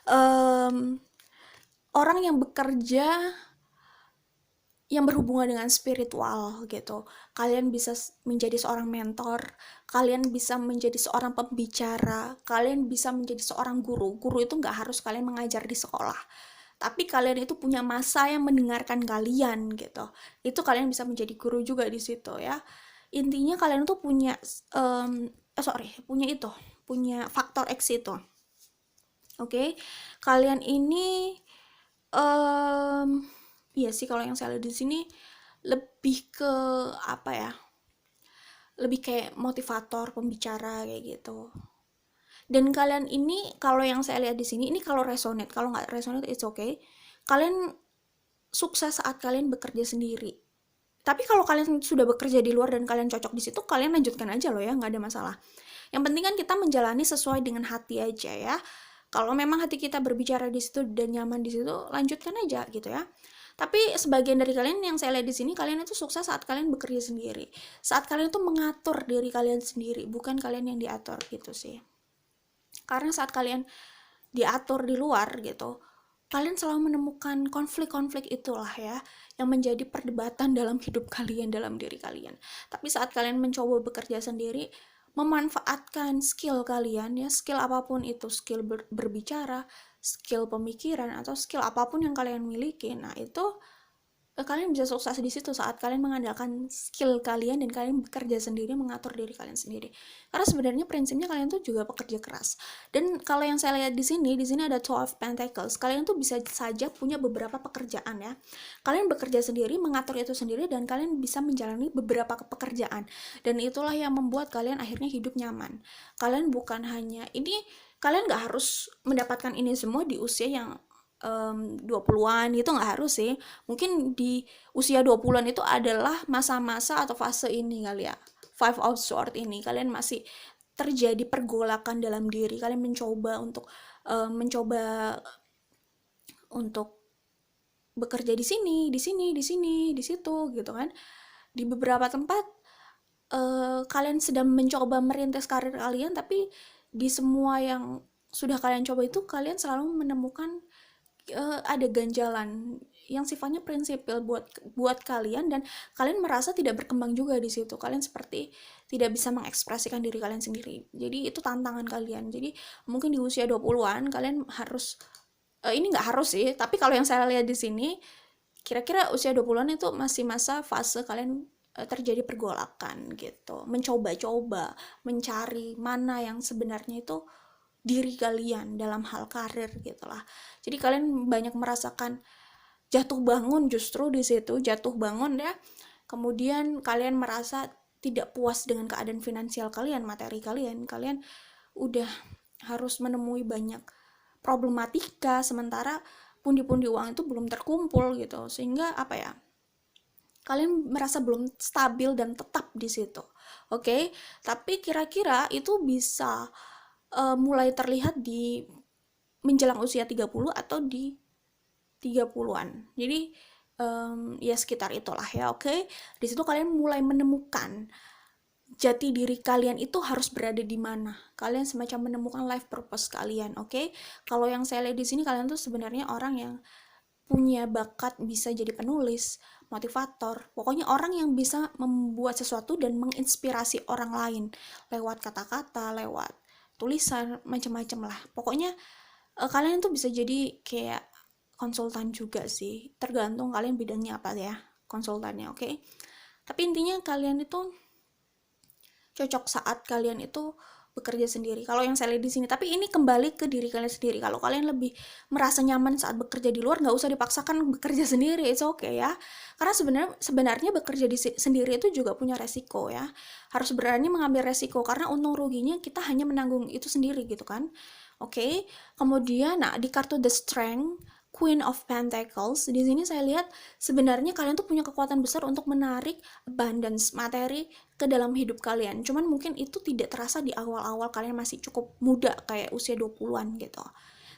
um, orang yang bekerja yang berhubungan dengan spiritual gitu. Kalian bisa menjadi seorang mentor, kalian bisa menjadi seorang pembicara, kalian bisa menjadi seorang guru. Guru itu nggak harus kalian mengajar di sekolah, tapi kalian itu punya masa yang mendengarkan kalian gitu. Itu kalian bisa menjadi guru juga di situ ya. Intinya kalian tuh punya punya faktor X itu. Oke, kalian ini iya sih, kalau yang saya lihat di sini lebih ke apa ya? Lebih kayak motivator, pembicara kayak gitu. Dan kalian ini kalau yang saya lihat di sini ini kalau resonate, kalau nggak resonate it's okay. Kalian sukses saat kalian bekerja sendiri. Tapi kalau kalian sudah bekerja di luar dan kalian cocok di situ, kalian lanjutkan aja loh ya, nggak ada masalah. Yang penting kan kita menjalani sesuai dengan hati aja ya. Kalau memang hati kita berbicara di situ dan nyaman di situ, lanjutkan aja gitu ya. Tapi sebagian dari kalian yang saya lihat di sini, kalian itu sukses saat kalian bekerja sendiri. Saat kalian itu mengatur diri kalian sendiri, bukan kalian yang diatur gitu sih. Karena saat kalian diatur di luar gitu, kalian selalu menemukan konflik-konflik itulah ya, yang menjadi perdebatan dalam hidup kalian, dalam diri kalian. Tapi saat kalian mencoba bekerja sendiri, memanfaatkan skill kalian ya, skill apapun itu, skill berbicara, skill pemikiran, atau skill apapun yang kalian miliki, nah itu kalian bisa sukses di situ saat kalian mengandalkan skill kalian dan kalian bekerja sendiri, mengatur diri kalian sendiri. Karena sebenarnya prinsipnya kalian tuh juga pekerja keras. Dan kalau yang saya lihat di sini ada 12 Pentacles. Kalian tuh bisa saja punya beberapa pekerjaan ya. Kalian bekerja sendiri, mengatur itu sendiri, dan kalian bisa menjalani beberapa pekerjaan. Dan itulah yang membuat kalian akhirnya hidup nyaman. Kalian bukan hanya ini, kalian nggak harus mendapatkan ini semua di usia yang 20-an gitu, nggak harus sih. Mungkin di usia 20-an itu adalah masa-masa atau fase ini kali ya, Five of Swords ini, kalian masih terjadi pergolakan dalam diri, kalian mencoba untuk bekerja di situ gitu kan. Di beberapa tempat kalian sedang mencoba merintis karir kalian, tapi di semua yang sudah kalian coba itu kalian selalu menemukan ada ganjalan yang sifatnya prinsipil buat kalian, dan kalian merasa tidak berkembang juga di situ. Kalian seperti tidak bisa mengekspresikan diri kalian sendiri. Jadi itu tantangan kalian. Jadi mungkin di usia 20-an kalian harus ini nggak harus sih, tapi kalau yang saya lihat di sini kira-kira usia 20-an itu masih masa fase kalian terjadi pergolakan gitu. Mencoba-coba, mencari mana yang sebenarnya itu diri kalian dalam hal karir gitulah. Jadi kalian banyak merasakan jatuh bangun, justru di situ jatuh bangun ya. Kemudian kalian merasa tidak puas dengan keadaan finansial kalian, materi kalian. Kalian udah harus menemui banyak problematika, sementara pundi-pundi uang itu belum terkumpul gitu. Sehingga apa ya? Kalian merasa belum stabil dan tetap di situ. Oke? Tapi kira-kira itu bisa mulai terlihat di menjelang usia 30 atau di 30-an. Jadi ya sekitar itulah ya, oke. Di situ kalian mulai menemukan jati diri kalian itu harus berada di mana. Kalian semacam menemukan life purpose kalian, oke. Kalau yang saya lihat di sini, kalian tuh sebenarnya orang yang punya bakat bisa jadi penulis, motivator, pokoknya orang yang bisa membuat sesuatu dan menginspirasi orang lain lewat kata-kata, lewat tulisan, macam-macam lah. Pokoknya kalian tuh bisa jadi kayak konsultan juga sih, tergantung kalian bidangnya apa ya konsultannya, oke. Tapi intinya kalian itu cocok saat kalian itu bekerja sendiri. Kalau yang saya lihat di sini, tapi ini kembali ke diri kalian sendiri. Kalau kalian lebih merasa nyaman saat bekerja di luar, nggak usah dipaksakan bekerja sendiri, it's okay ya. Karena sebenarnya bekerja sendiri itu juga punya resiko ya. Harus berani mengambil resiko, karena untung ruginya kita hanya menanggung itu sendiri gitu kan. Oke. Kemudian, nah di kartu The Strength, Queen of Pentacles, di sini saya lihat sebenarnya kalian tuh punya kekuatan besar untuk menarik abundance materi ke dalam hidup kalian. Cuman mungkin itu tidak terasa di awal-awal kalian masih cukup muda kayak usia 20-an gitu.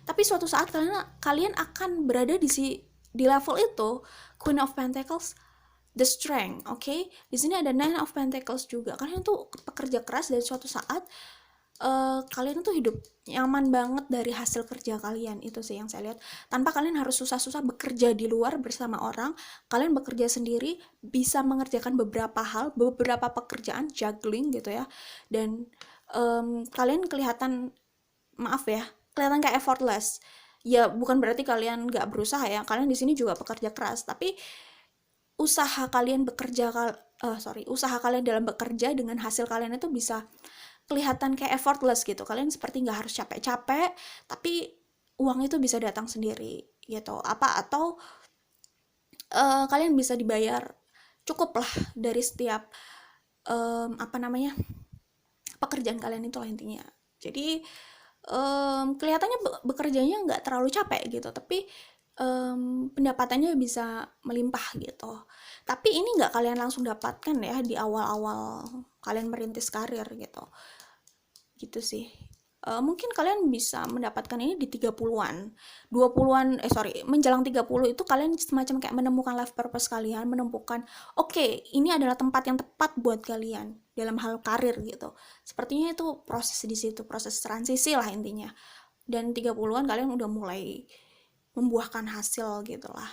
Tapi suatu saat kalian akan berada di level itu, Queen of Pentacles, the strength, oke? Di sini ada Nine of Pentacles juga. Kalian tuh pekerja keras dan suatu saat kalian tuh hidup nyaman banget dari hasil kerja kalian. Itu sih yang saya lihat. Tanpa kalian harus susah-susah bekerja di luar bersama orang, kalian bekerja sendiri, bisa mengerjakan beberapa hal, beberapa pekerjaan, juggling gitu ya. Dan kalian kelihatan, maaf ya, kelihatan kayak effortless. Ya bukan berarti kalian nggak berusaha ya, kalian di sini juga pekerja keras, tapi usaha kalian usaha kalian dalam bekerja dengan hasil kalian itu bisa kelihatan kayak effortless gitu. Kalian seperti nggak harus capek-capek, tapi uang itu bisa datang sendiri gitu. Atau kalian bisa dibayar cukup lah dari setiap pekerjaan kalian itu lah intinya. Jadi kelihatannya bekerjanya nggak terlalu capek gitu, tapi pendapatannya bisa melimpah gitu. Tapi ini nggak kalian langsung dapatkan ya di awal-awal kalian merintis karir gitu sih. Mungkin kalian bisa mendapatkan ini di 30-an, 20-an, menjelang 30 itu kalian semacam kayak menemukan life purpose kalian, menemukan, oke, ini adalah tempat yang tepat buat kalian dalam hal karir gitu. Sepertinya itu proses di situ, proses transisi lah intinya. Dan 30-an kalian udah mulai membuahkan hasil gitu lah.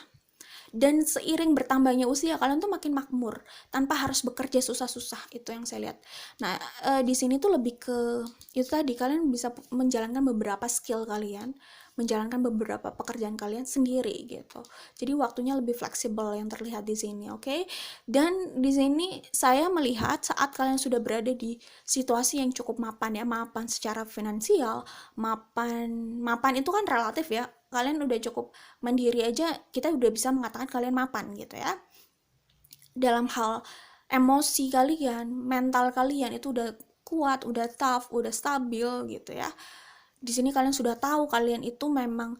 Dan seiring bertambahnya usia kalian tuh makin makmur tanpa harus bekerja susah-susah, itu yang saya lihat. Nah di sini tuh lebih ke itu tadi, kalian bisa menjalankan beberapa skill kalian, menjalankan beberapa pekerjaan kalian sendiri gitu. Jadi waktunya lebih fleksibel yang terlihat di sini, oke? Dan di sini saya melihat saat kalian sudah berada di situasi yang cukup mapan ya, mapan secara finansial, mapan itu kan relatif ya. Kalian udah cukup mandiri aja, kita udah bisa mengatakan kalian mapan gitu ya. Dalam hal emosi kalian, mental kalian itu udah kuat, udah tough, udah stabil gitu ya. Di sini kalian sudah tahu kalian itu memang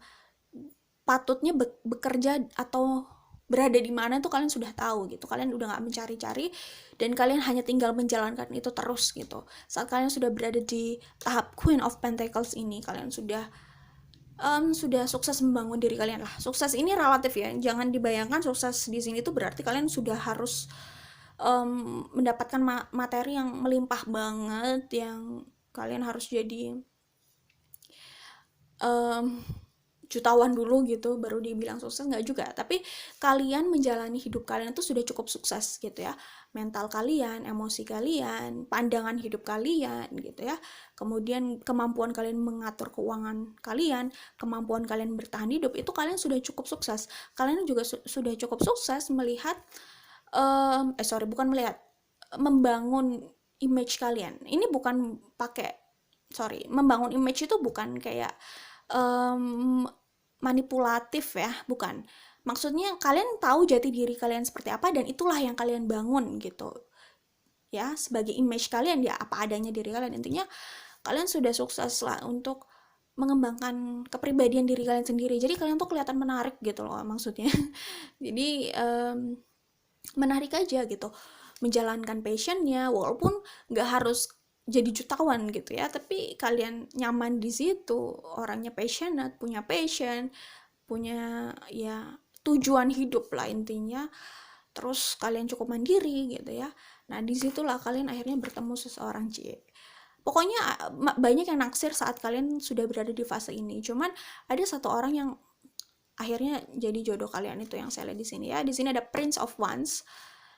patutnya bekerja atau berada di mana tuh kalian sudah tahu gitu. Kalian udah nggak mencari-cari dan kalian hanya tinggal menjalankan itu terus gitu. Saat kalian sudah berada di tahap Queen of Pentacles ini, kalian sudah sukses membangun diri kalian lah. Sukses ini relatif ya, jangan dibayangkan sukses di sini tuh berarti kalian sudah harus mendapatkan materi yang melimpah banget, yang kalian harus jadi jutawan dulu gitu baru dibilang sukses, nggak juga. Tapi kalian menjalani hidup kalian itu sudah cukup sukses gitu ya. Mental kalian, emosi kalian, pandangan hidup kalian gitu ya. Kemudian kemampuan kalian mengatur keuangan kalian, kemampuan kalian bertahan hidup, itu kalian sudah cukup sukses. Kalian juga sudah cukup sukses melihat bukan melihat, membangun image kalian. Ini bukan membangun image itu bukan kayak manipulatif ya, bukan. Maksudnya kalian tahu jati diri kalian seperti apa dan itulah yang kalian bangun gitu ya, sebagai image kalian ya, apa adanya diri kalian. Intinya kalian sudah sukses lah untuk mengembangkan kepribadian diri kalian sendiri. Jadi kalian tuh kelihatan menarik gitu loh maksudnya. Jadi menarik aja gitu menjalankan passionnya, walaupun nggak harus jadi jutawan gitu ya, tapi kalian nyaman di situ, orangnya passionate, punya passion, punya ya tujuan hidup lah intinya, terus kalian cukup mandiri gitu ya. Nah disitulah kalian akhirnya bertemu seseorang. Pokoknya banyak yang naksir saat kalian sudah berada di fase ini. Cuman ada satu orang yang akhirnya jadi jodoh kalian, itu yang saya lihat di sini ya. Di sini ada Prince of Wands,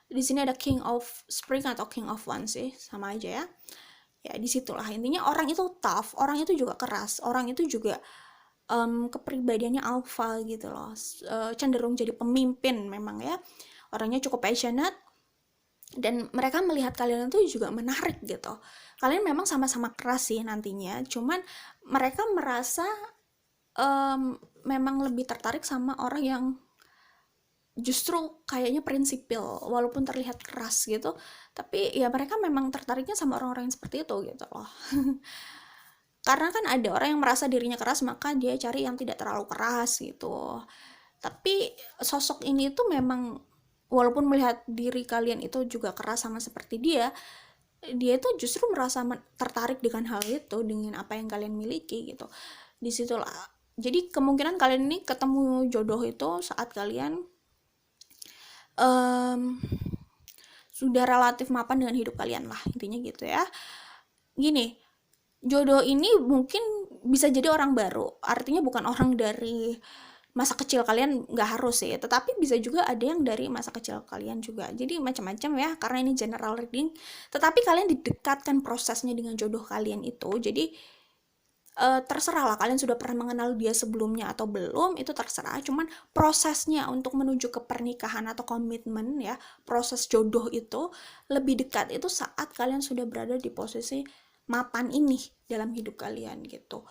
di sini ada King of Spring atau King of Wands sih, sama aja ya. Ya disitulah intinya, orang itu tough, orang itu juga keras, orang itu juga kepribadiannya alpha gitu loh, cenderung jadi pemimpin memang ya, orangnya cukup passionate, dan mereka melihat kalian itu juga menarik gitu. Kalian memang sama-sama keras sih nantinya, cuman mereka merasa memang lebih tertarik sama orang yang justru kayaknya prinsipil, walaupun terlihat keras gitu, tapi ya mereka memang tertariknya sama orang-orang yang seperti itu gitu loh. Karena kan ada orang yang merasa dirinya keras, maka dia cari yang tidak terlalu keras gitu. Tapi sosok ini tuh memang, walaupun melihat diri kalian itu juga keras sama seperti dia itu justru merasa tertarik dengan hal itu, dengan apa yang kalian miliki gitu. Disitulah, jadi kemungkinan kalian ini ketemu jodoh itu saat kalian sudah relatif mapan dengan hidup kalian lah, intinya gitu ya. Gini, jodoh ini mungkin bisa jadi orang baru, artinya bukan orang dari masa kecil kalian, nggak harus sih, tetapi bisa juga ada yang dari masa kecil kalian juga. Jadi macam-macam ya, karena ini general reading, tetapi kalian didekatkan prosesnya dengan jodoh kalian itu. Jadi terserah lah kalian sudah pernah mengenal dia sebelumnya atau belum, itu terserah. Cuman prosesnya untuk menuju ke pernikahan atau komitmen ya, proses jodoh itu lebih dekat itu saat kalian sudah berada di posisi mapan ini dalam hidup kalian gitu.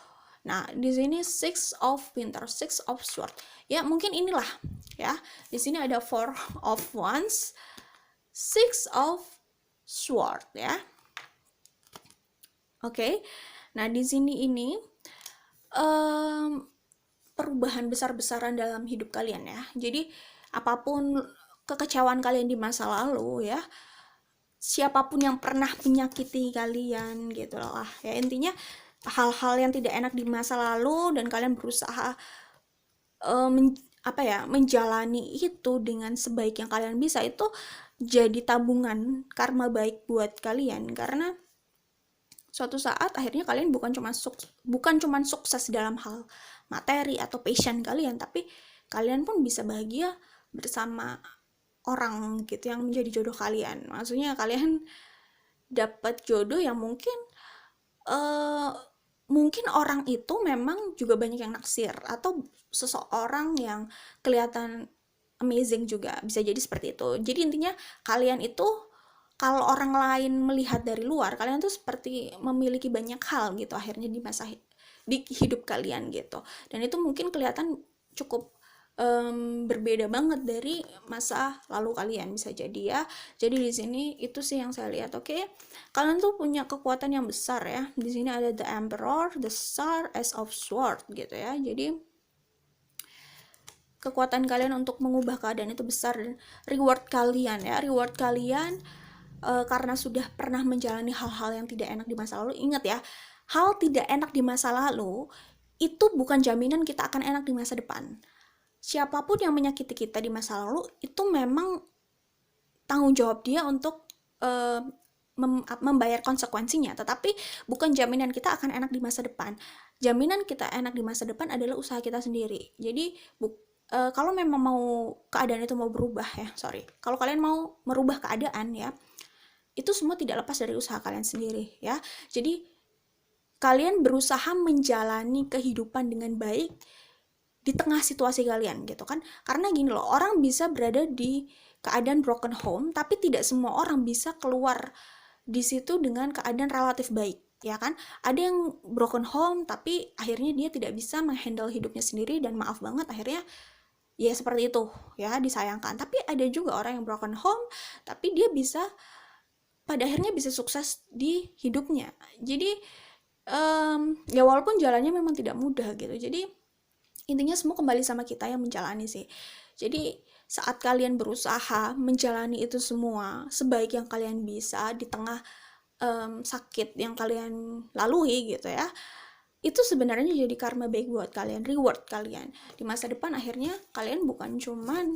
Nah, di sini Six of Pentacles, Six of Swords. Ya, mungkin inilah ya. Di sini ada Four of Wands, Six of Swords ya. Oke. Nah, di sini ini perubahan besar-besaran dalam hidup kalian ya. Jadi, apapun kekecewaan kalian di masa lalu ya, siapapun yang pernah menyakiti kalian gitu lah ya, intinya hal-hal yang tidak enak di masa lalu dan kalian berusaha menjalani itu dengan sebaik yang kalian bisa, itu jadi tabungan karma baik buat kalian, karena suatu saat akhirnya kalian bukan cuma sukses dalam hal materi atau passion kalian, tapi kalian pun bisa bahagia bersama orang gitu yang menjadi jodoh kalian. Maksudnya kalian dapat jodoh yang mungkin orang itu memang juga banyak yang naksir, atau seseorang yang kelihatan amazing juga, bisa jadi seperti itu. Jadi intinya kalian itu, kalau orang lain melihat dari luar, kalian tuh seperti memiliki banyak hal gitu akhirnya di hidup kalian gitu. Dan itu mungkin kelihatan cukup berbeda banget dari masa lalu kalian, bisa jadi ya. Jadi di sini itu sih yang saya lihat. Oke. Kalian tuh punya kekuatan yang besar ya. Di sini ada the Emperor, the Star, Ace of Swords gitu ya. Jadi kekuatan kalian untuk mengubah keadaan itu besar, dan reward kalian karena sudah pernah menjalani hal-hal yang tidak enak di masa lalu. Ingat ya, hal tidak enak di masa lalu itu bukan jaminan kita akan enak di masa depan. Siapapun yang menyakiti kita di masa lalu, itu memang tanggung jawab dia untuk membayar konsekuensinya, tetapi bukan jaminan kita akan enak di masa depan. Jaminan kita enak di masa depan adalah usaha kita sendiri. Jadi kalau memang mau keadaan itu mau berubah ya, kalau kalian mau merubah keadaan ya, itu semua tidak lepas dari usaha kalian sendiri ya. Jadi kalian berusaha menjalani kehidupan dengan baik di tengah situasi kalian gitu kan. Karena gini loh, orang bisa berada di keadaan broken home, tapi tidak semua orang bisa keluar di situ dengan keadaan relatif baik ya kan. Ada yang broken home tapi akhirnya dia tidak bisa menghandle hidupnya sendiri, dan maaf banget akhirnya ya seperti itu ya, disayangkan. Tapi ada juga orang yang broken home tapi dia bisa pada akhirnya bisa sukses di hidupnya. Jadi ya walaupun jalannya memang tidak mudah gitu. Jadi intinya semua kembali sama kita yang menjalani sih. Jadi saat kalian berusaha menjalani itu semua sebaik yang kalian bisa di tengah sakit yang kalian lalui gitu ya, itu sebenarnya jadi karma baik buat kalian, reward kalian di masa depan. Akhirnya kalian bukan cuman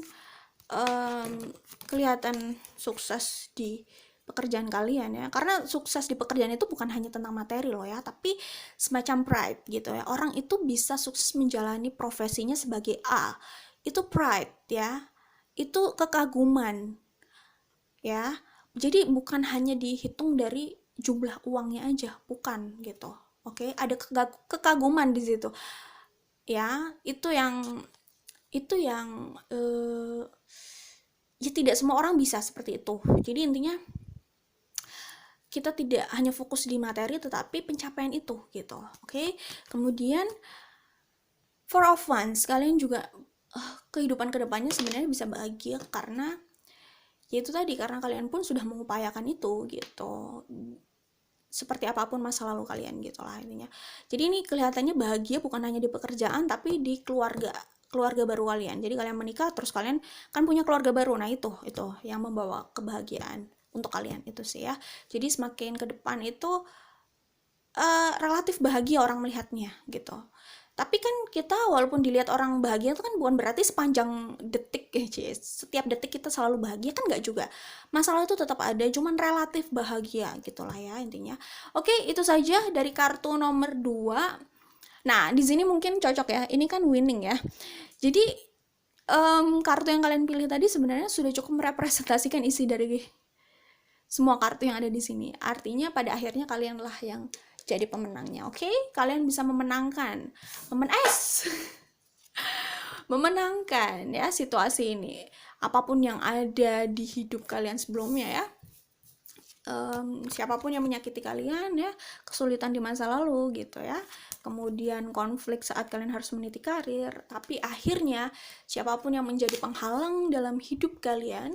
kelihatan sukses di pekerjaan kalian ya, karena sukses di pekerjaan itu bukan hanya tentang materi loh ya, tapi semacam pride gitu ya. Orang itu bisa sukses menjalani profesinya sebagai A, itu pride ya, itu kekaguman ya. Jadi bukan hanya dihitung dari jumlah uangnya aja, bukan gitu. Oke, ada kekaguman di situ ya. Itu yang ya tidak semua orang bisa seperti itu. Jadi intinya kita tidak hanya fokus di materi, tetapi pencapaian itu gitu. Oke. Kemudian Four of Wands, kalian juga kehidupan kedepannya sebenarnya bisa bahagia, karena yaitu tadi, karena kalian pun sudah mengupayakan itu gitu, seperti apapun masa lalu kalian gitu lah intinya. Jadi ini kelihatannya bahagia bukan hanya di pekerjaan, tapi di keluarga baru kalian. Jadi kalian menikah terus kalian kan punya keluarga baru. Nah itu yang membawa kebahagiaan untuk kalian itu sih ya. Jadi semakin ke depan itu relatif bahagia orang melihatnya gitu. Tapi kan kita walaupun dilihat orang bahagia itu kan bukan berarti sepanjang detik ya, setiap detik kita selalu bahagia kan nggak juga. Masalah itu tetap ada, cuman relatif bahagia gitulah ya intinya. Oke, itu saja dari kartu nomor 2. Nah, di sini mungkin cocok ya. Ini kan winning ya. Jadi kartu yang kalian pilih tadi sebenarnya sudah cukup merepresentasikan isi dari semua kartu yang ada di sini. Artinya pada akhirnya kalianlah yang jadi pemenangnya. Oke, kalian bisa memenangkan, memenangkan ya situasi ini. Apapun yang ada di hidup kalian sebelumnya ya. Siapapun yang menyakiti kalian ya, kesulitan di masa lalu gitu ya, kemudian konflik saat kalian harus meniti karir, tapi akhirnya siapapun yang menjadi penghalang dalam hidup kalian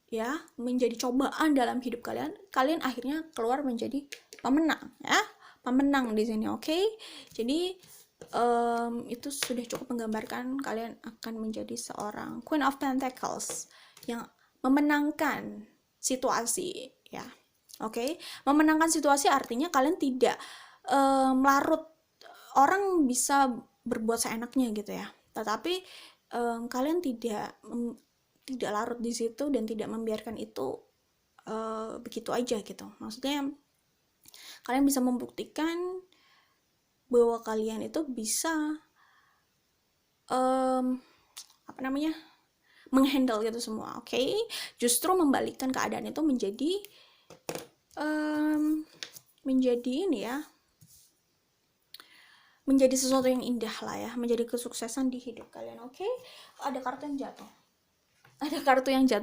ya, menjadi cobaan dalam hidup kalian, kalian akhirnya keluar menjadi pemenang ya, pemenang di sini. Oke, jadi itu sudah cukup menggambarkan kalian akan menjadi seorang Queen of Pentacles yang memenangkan situasi ya. Oke, memenangkan situasi artinya kalian tidak larut. Orang bisa berbuat seenaknya gitu ya, tetapi kalian tidak larut di situ dan tidak membiarkan itu begitu aja gitu. Maksudnya kalian bisa membuktikan bahwa kalian itu bisa menghandle gitu semua. Oke, justru membalikkan keadaan itu menjadi ini ya, menjadi sesuatu yang indah lah ya, menjadi kesuksesan di hidup kalian. Oke, ada kartu yang jatuh.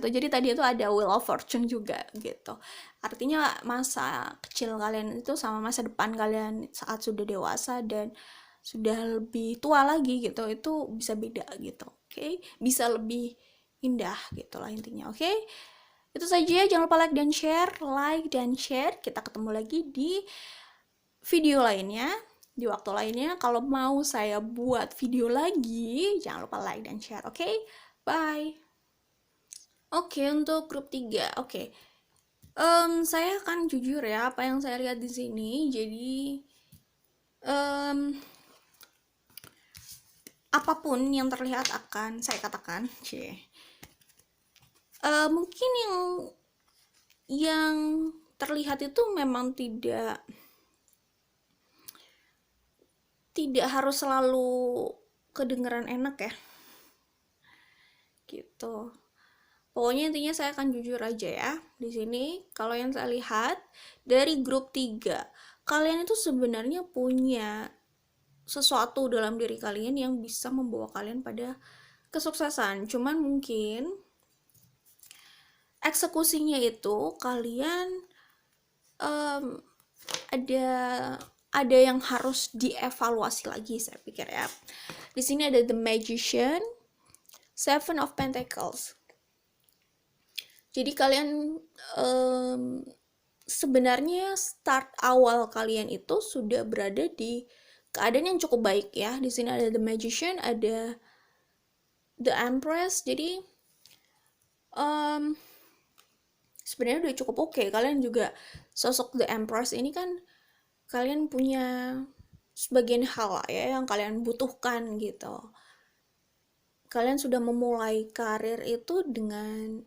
Jadi tadi itu ada Wheel of Fortune juga gitu. Artinya masa kecil kalian itu sama masa depan kalian saat sudah dewasa dan sudah lebih tua lagi gitu, itu bisa beda gitu. Oke, bisa lebih indah gitu lah intinya. Oke, itu saja. Jangan lupa like dan share. Kita ketemu lagi di video lainnya, di waktu lainnya. Kalau mau saya buat video lagi, jangan lupa like dan share. Oke, bye. Oke, untuk grup 3. Oke. Saya akan jujur ya apa yang saya lihat di sini. Jadi apapun yang terlihat akan saya katakan, mungkin yang terlihat itu memang tidak harus selalu kedengeran enak ya. Gitu. Pokoknya intinya saya akan jujur aja ya. Di sini kalau yang saya lihat dari grup 3, kalian itu sebenarnya punya sesuatu dalam diri kalian yang bisa membawa kalian pada kesuksesan. Cuman mungkin eksekusinya itu kalian ada yang harus dievaluasi lagi, saya pikir ya. Di sini ada The Magician, Seven of Pentacles. Jadi kalian sebenarnya start awal kalian itu sudah berada di keadaan yang cukup baik ya. Di sini ada The Magician, ada The Empress. Jadi sebenarnya udah cukup oke. Kalian juga sosok The Empress ini kan kalian punya sebagian hal lah ya yang kalian butuhkan gitu. Kalian sudah memulai karir itu dengan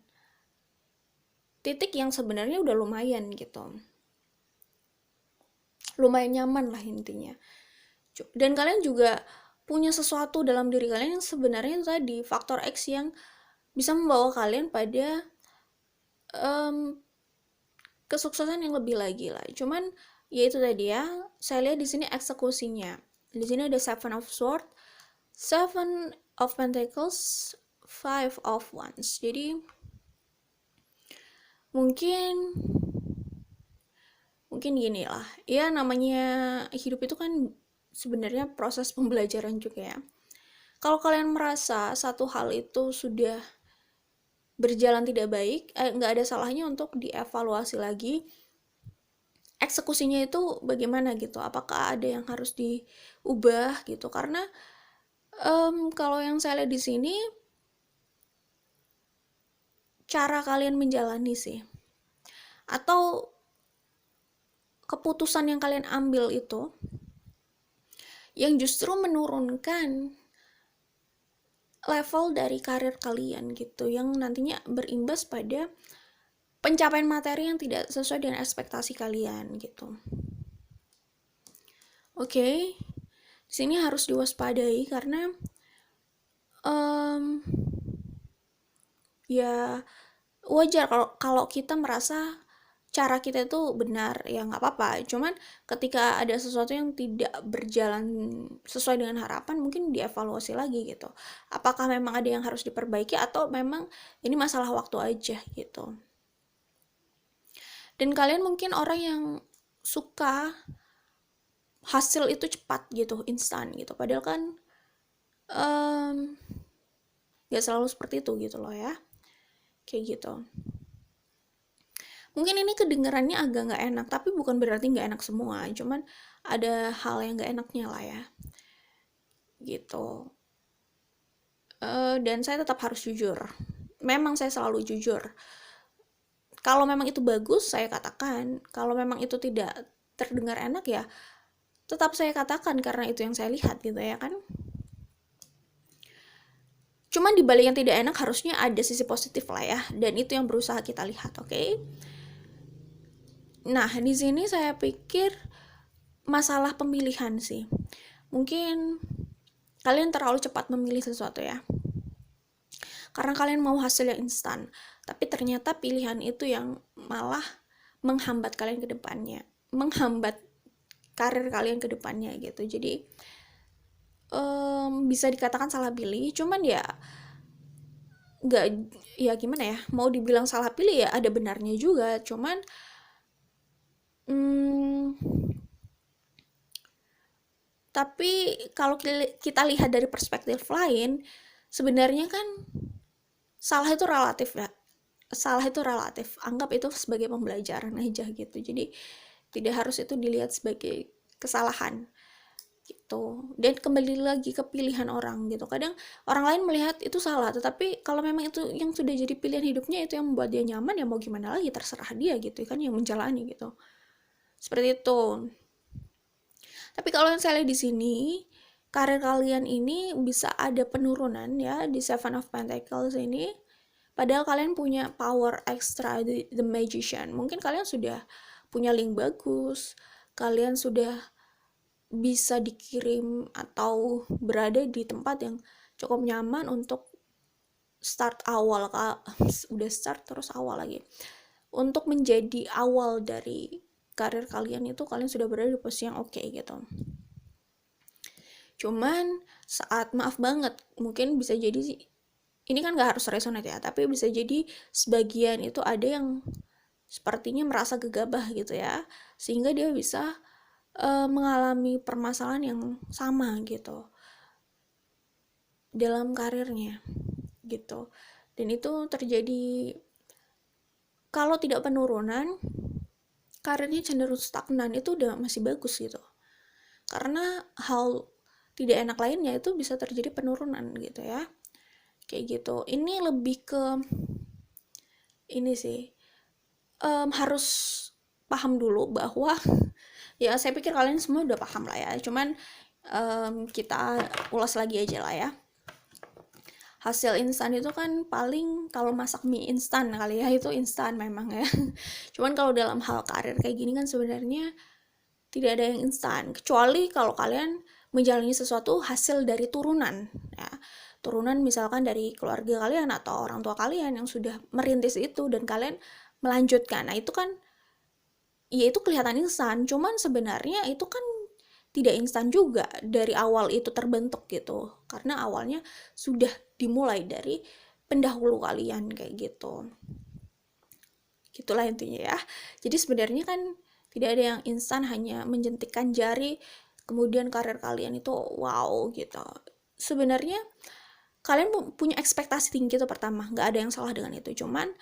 titik yang sebenarnya udah lumayan gitu, lumayan nyaman lah intinya. Dan kalian juga punya sesuatu dalam diri kalian yang sebenarnya itu tadi faktor X yang bisa membawa kalian pada kesuksesan yang lebih lagi lah. Cuman ya itu tadi ya, saya lihat di sini eksekusinya. Di sini ada Seven of Swords, Seven of Pentacles, Five of Wands. Jadi mungkin gini lah ya, namanya hidup itu kan sebenarnya proses pembelajaran juga ya. Kalau kalian merasa satu hal itu sudah berjalan tidak baik, nggak ada salahnya untuk dievaluasi lagi eksekusinya itu bagaimana gitu, apakah ada yang harus diubah gitu. Karena kalau yang saya lihat di sini cara kalian menjalani sih, atau keputusan yang kalian ambil itu yang justru menurunkan level dari karir kalian gitu, yang nantinya berimbas pada pencapaian materi yang tidak sesuai dengan ekspektasi kalian gitu. Oke, di sini harus diwaspadai karena ya wajar kalau kita merasa cara kita itu benar, ya nggak apa-apa. Cuman ketika ada sesuatu yang tidak berjalan sesuai dengan harapan, mungkin dievaluasi lagi gitu. Apakah memang ada yang harus diperbaiki atau memang ini masalah waktu aja gitu. Dan kalian mungkin orang yang suka hasil itu cepat gitu, instan gitu. Padahal kan gak selalu seperti itu gitu loh ya. Kayak gitu. Mungkin ini kedengarannya agak nggak enak, tapi bukan berarti nggak enak semua. Cuman ada hal yang nggak enaknya lah ya. Gitu. Dan saya tetap harus jujur. Memang saya selalu jujur. Kalau memang itu bagus, saya katakan. Kalau memang itu tidak terdengar enak ya, tetap saya katakan karena itu yang saya lihat gitu ya kan. Cuman di balik yang tidak enak harusnya ada sisi positif lah ya, dan itu yang berusaha kita lihat, oke? Nah, di sini saya pikir masalah pemilihan sih. Mungkin kalian terlalu cepat memilih sesuatu ya. Karena kalian mau hasil yang instan, tapi ternyata pilihan itu yang malah menghambat kalian ke depannya, menghambat karir kalian ke depannya gitu. Jadi bisa dikatakan salah pilih, cuman ya nggak, ya gimana ya, mau dibilang salah pilih ya ada benarnya juga, cuman tapi kalau kita lihat dari perspektif lain, sebenarnya kan salah itu relatif ya. Salah itu relatif. Anggap itu sebagai pembelajaran aja gitu. Jadi tidak harus itu dilihat sebagai kesalahan gitu. Dan kembali lagi ke pilihan orang gitu. Kadang orang lain melihat itu salah, tetapi kalau memang itu yang sudah jadi pilihan hidupnya, itu yang membuat dia nyaman, ya mau gimana lagi, terserah dia gitu kan yang menjalani gitu. Seperti itu. Tapi kalau yang saya lihat di sini, karir kalian ini bisa ada penurunan ya di Seven of Pentacles ini. Padahal kalian punya power extra, the magician. Mungkin kalian sudah punya link bagus, kalian sudah bisa dikirim atau berada di tempat yang cukup nyaman untuk start awal, udah start terus awal lagi. Untuk menjadi awal dari karir kalian itu, kalian sudah berada di posisi yang oke gitu. Cuman saat, maaf banget, mungkin bisa jadi ini kan gak harus resonate ya, tapi bisa jadi sebagian itu ada yang sepertinya merasa gegabah gitu ya, sehingga dia bisa mengalami permasalahan yang sama gitu dalam karirnya gitu. Dan itu terjadi kalau tidak penurunan, karirnya cenderung stagnan, itu udah masih bagus gitu. Karena hal tidak enak lainnya itu bisa terjadi penurunan gitu ya. Kayak gitu. Ini lebih ke ini sih, harus paham dulu bahwa ya saya pikir kalian semua udah paham lah ya. Cuman kita ulas lagi aja lah ya. Hasil instan itu kan paling kalau masak mie instan kali ya, itu instan memang ya. Cuman kalau dalam hal karir kayak gini kan sebenarnya tidak ada yang instan, kecuali kalau kalian menjalani sesuatu hasil dari turunan ya. Turunan misalkan dari keluarga kalian atau orang tua kalian yang sudah merintis itu dan kalian melanjutkan. Nah, itu kan ya itu kelihatan instan, cuman sebenarnya itu kan tidak instan juga dari awal itu terbentuk gitu. Karena awalnya sudah dimulai dari pendahulu kalian kayak gitu. Gitulah intinya ya. Jadi sebenarnya kan tidak ada yang instan hanya menjentikkan jari kemudian karir kalian itu wow gitu. Sebenarnya kalian punya ekspektasi tinggi itu pertama, nggak ada yang salah dengan itu. Cuman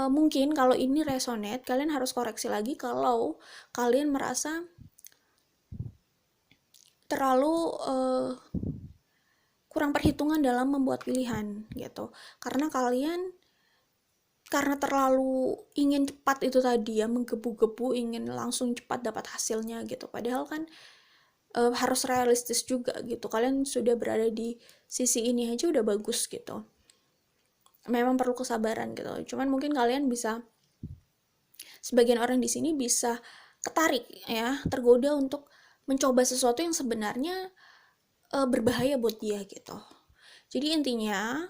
mungkin kalau ini resonate, kalian harus koreksi lagi kalau kalian merasa terlalu kurang perhitungan dalam membuat pilihan gitu. Karena terlalu ingin cepat itu tadi ya, menggebu-gebu ingin langsung cepat dapat hasilnya gitu. Padahal kan harus realistis juga gitu. Kalian sudah berada di sisi ini aja udah bagus gitu. Memang perlu kesabaran gitu. Cuman mungkin kalian bisa, sebagian orang di sini bisa ketarik ya, tergoda untuk mencoba sesuatu yang sebenarnya berbahaya buat dia gitu. Jadi intinya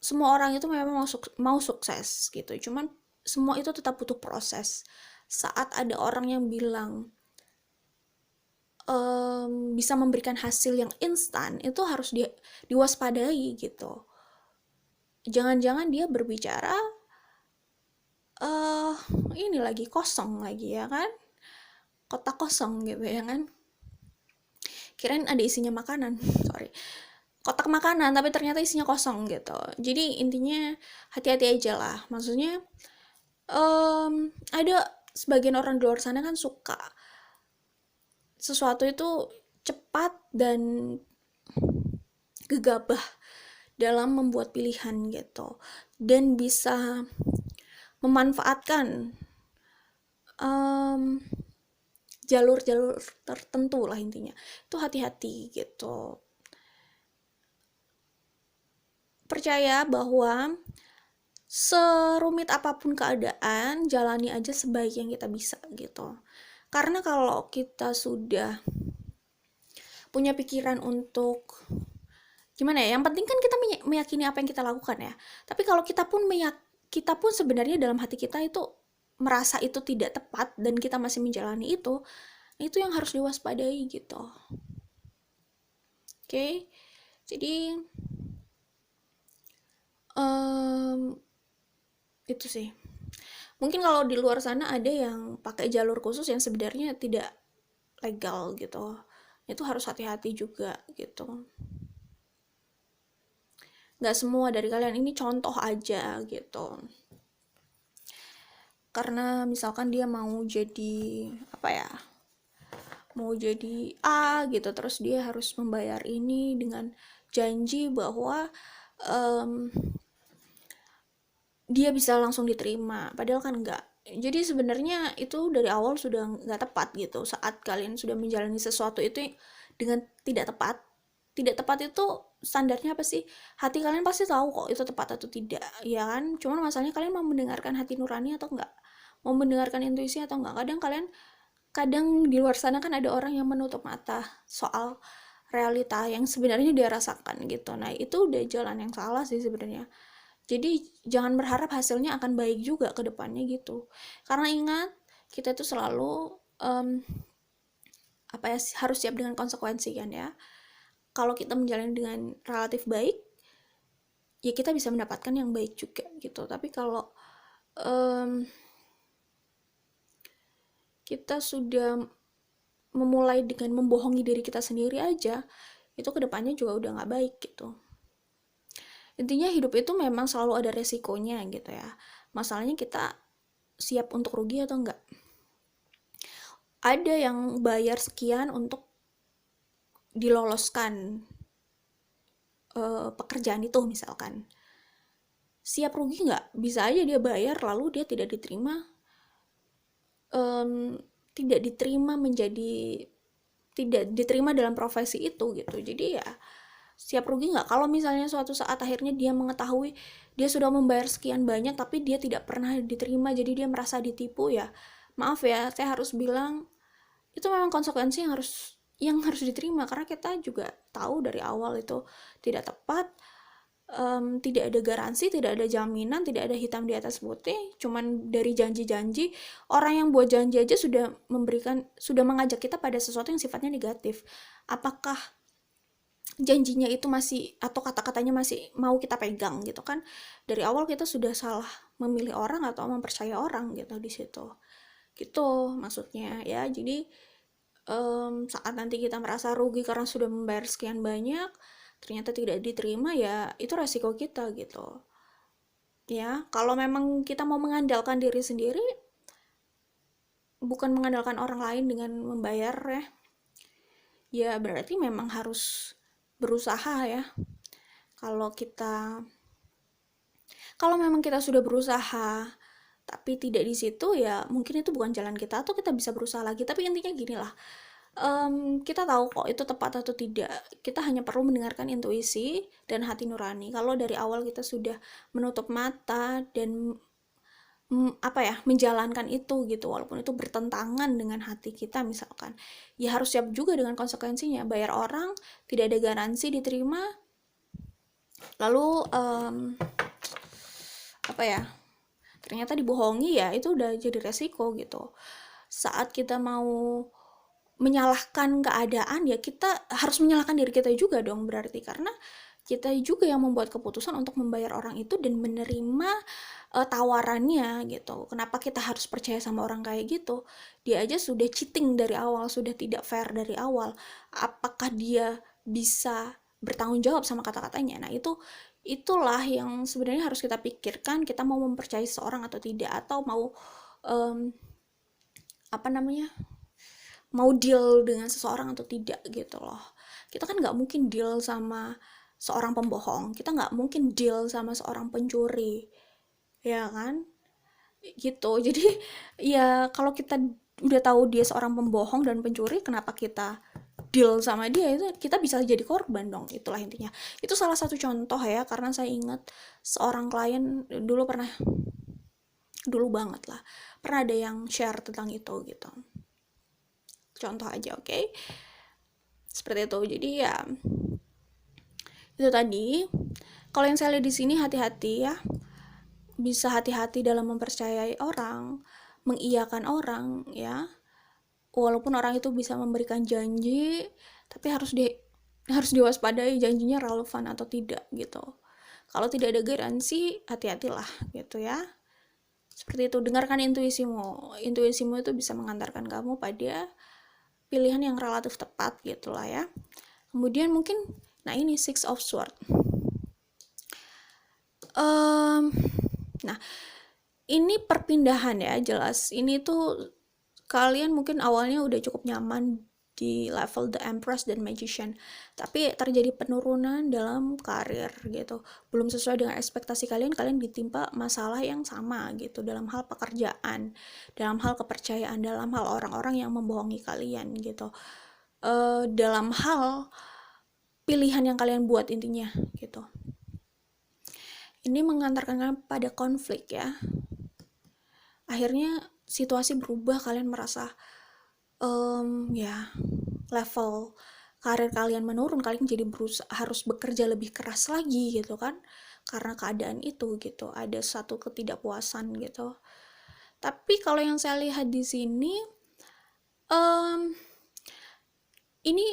semua orang itu memang mau sukses gitu. Cuman semua itu tetap butuh proses. Saat ada orang yang bilang bisa memberikan hasil yang instan, itu harus diwaspadai gitu. Jangan-jangan dia berbicara ini lagi kosong lagi ya kan, kotak kosong gitu ya kan, kirain ada isinya makanan sorry, kotak makanan tapi ternyata isinya kosong gitu. Jadi intinya hati-hati aja lah. Maksudnya ada sebagian orang di luar sana kan suka sesuatu itu cepat dan gegabah dalam membuat pilihan gitu, dan bisa memanfaatkan jalur-jalur tertentu lah intinya. Itu hati-hati gitu. Percaya bahwa serumit apapun keadaan, jalani aja sebaik yang kita bisa gitu. Karena kalau kita sudah punya pikiran untuk gimana ya, yang penting kan kita meyakini apa yang kita lakukan ya. Tapi kalau kita pun sebenarnya dalam hati kita itu merasa itu tidak tepat dan kita masih menjalani itu yang harus diwaspadai gitu. Oke, jadi itu sih. Mungkin kalau di luar sana ada yang pakai jalur khusus yang sebenarnya tidak legal gitu. Itu harus hati-hati juga gitu. Nggak semua dari kalian ini contoh aja gitu. Karena misalkan dia mau jadi apa ya, mau jadi A gitu, terus dia harus membayar ini dengan janji bahwa dia bisa langsung diterima, padahal kan enggak. Jadi sebenarnya itu dari awal sudah nggak tepat gitu. Saat kalian sudah menjalani sesuatu itu dengan tidak tepat itu standarnya apa sih? Hati kalian pasti tahu kok itu tepat atau tidak, ya kan? Cuman masalahnya kalian mau mendengarkan hati nurani atau enggak? Mau mendengarkan intuisi atau enggak? Kadang di luar sana kan ada orang yang menutup mata soal realita yang sebenarnya dia rasakan gitu. Nah, itu udah jalan yang salah sih sebenarnya. Jadi jangan berharap hasilnya akan baik juga ke depannya gitu. Karena ingat, kita tuh selalu harus siap dengan konsekuensi kan ya. Kalau kita menjalani dengan relatif baik, ya kita bisa mendapatkan yang baik juga gitu. Tapi kalau kita sudah memulai dengan membohongi diri kita sendiri aja, itu kedepannya juga udah nggak baik gitu. Intinya hidup itu memang selalu ada resikonya gitu ya. Masalahnya kita siap untuk rugi atau enggak. Ada yang bayar sekian untuk diloloskan pekerjaan itu misalkan. Siap rugi nggak? Bisa aja dia bayar lalu dia tidak diterima, tidak diterima dalam profesi itu gitu. Jadi ya siap rugi nggak? Kalau misalnya suatu saat akhirnya dia mengetahui dia sudah membayar sekian banyak tapi dia tidak pernah diterima, jadi dia merasa ditipu, ya maaf ya, saya harus bilang itu memang konsekuensi yang harus diterima, karena kita juga tahu dari awal itu tidak tepat. Tidak ada garansi, tidak ada jaminan, tidak ada hitam di atas putih, cuman dari janji-janji. Orang yang buat janji aja sudah mengajak kita pada sesuatu yang sifatnya negatif. Apakah janjinya itu masih, atau kata-katanya masih mau kita pegang gitu kan? Dari awal kita sudah salah memilih orang atau mempercaya orang gitu di situ. Gitu maksudnya ya. Jadi saat nanti kita merasa rugi karena sudah membayar sekian banyak, ternyata tidak diterima, ya itu resiko kita gitu ya. Kalau memang kita mau mengandalkan diri sendiri, bukan mengandalkan orang lain dengan membayar ya berarti memang harus berusaha ya. Kalau memang kita sudah berusaha tapi tidak di situ, ya mungkin itu bukan jalan kita, atau kita bisa berusaha lagi. Tapi intinya gini lah, kita tahu kok itu tepat atau tidak. Kita hanya perlu mendengarkan intuisi dan hati nurani. Kalau dari awal kita sudah menutup mata dan menjalankan itu gitu, walaupun itu bertentangan dengan hati kita misalkan, ya harus siap juga dengan konsekuensinya. Bayar orang tidak ada garansi diterima, lalu ternyata dibohongi, ya itu udah jadi resiko gitu. Saat kita mau menyalahkan keadaan, ya kita harus menyalahkan diri kita juga dong, berarti karena kita juga yang membuat keputusan untuk membayar orang itu dan menerima tawarannya gitu. Kenapa kita harus percaya sama orang kayak gitu? Dia aja sudah cheating dari awal, sudah tidak fair dari awal. Apakah dia bisa bertanggung jawab sama kata-katanya? Nah, itulah yang sebenarnya harus kita pikirkan, kita mau mempercayai seseorang atau tidak, atau mau mau deal dengan seseorang atau tidak gitu loh. Kita kan nggak mungkin deal sama seorang pembohong, kita nggak mungkin deal sama seorang pencuri, ya kan? Gitu. Jadi ya kalau kita udah tahu dia seorang pembohong dan pencuri, kenapa kita deal sama dia? Itu kita bisa jadi korban dong, itulah intinya. Itu salah satu contoh ya, karena saya ingat seorang klien dulu banget lah, pernah ada yang share tentang itu gitu. Contoh aja, oke? Seperti itu. Jadi ya itu tadi. Kalau yang saya lihat di sini, hati-hati ya. Bisa hati-hati dalam mempercayai orang, mengiyakan orang ya. Walaupun orang itu bisa memberikan janji, tapi harus diwaspadai janjinya relevan atau tidak gitu. Kalau tidak ada garansi, hati-hatilah gitu ya. Seperti itu, dengarkan intuisimu. Intuisimu itu bisa mengantarkan kamu pada pilihan yang relatif tepat gitulah ya. Kemudian mungkin, nah ini Six of Swords. Nah, ini perpindahan ya, jelas. Ini tuh kalian mungkin awalnya udah cukup nyaman di level The Empress dan Magician, tapi terjadi penurunan dalam karir gitu. Belum sesuai dengan ekspektasi kalian ditimpa masalah yang sama gitu, dalam hal pekerjaan, dalam hal kepercayaan, dalam hal orang-orang yang membohongi kalian gitu. Dalam hal pilihan yang kalian buat intinya gitu. Ini mengantarkan pada konflik ya. Akhirnya situasi berubah, kalian merasa level karir kalian menurun, kalian jadi harus bekerja lebih keras lagi gitu kan, karena keadaan itu gitu, ada satu ketidakpuasan gitu. Tapi kalau yang saya lihat di sini, ini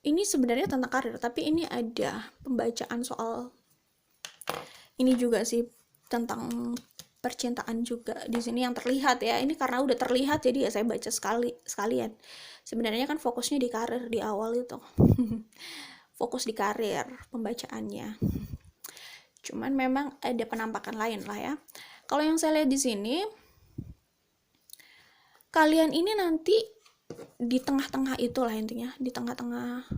ini sebenarnya tentang karir, tapi ini ada pembacaan soal ini juga sih, tentang percintaan juga di sini yang terlihat ya. Ini karena udah terlihat jadi ya saya baca sekalian. Sebenarnya kan fokusnya di karir di awal itu. Fokus di karir pembacaannya. Cuman memang ada penampakan lain lah ya. Kalau yang saya lihat di sini, kalian ini nanti di tengah-tengah itulah intinya, di tengah-tengah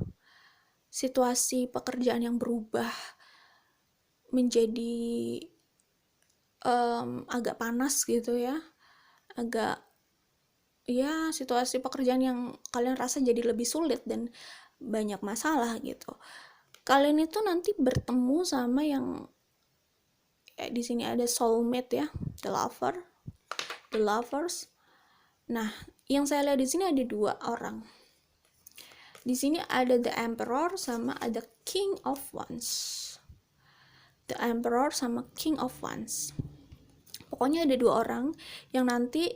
situasi pekerjaan yang berubah menjadi agak panas gitu ya, agak ya situasi pekerjaan yang kalian rasa jadi lebih sulit dan banyak masalah gitu. Kalian itu nanti bertemu sama yang di sini ada soulmate ya, the lovers. Nah, yang saya lihat di sini ada dua orang. Di sini ada the emperor sama ada king of wands. The emperor sama king of wands. Pokoknya ada dua orang yang nanti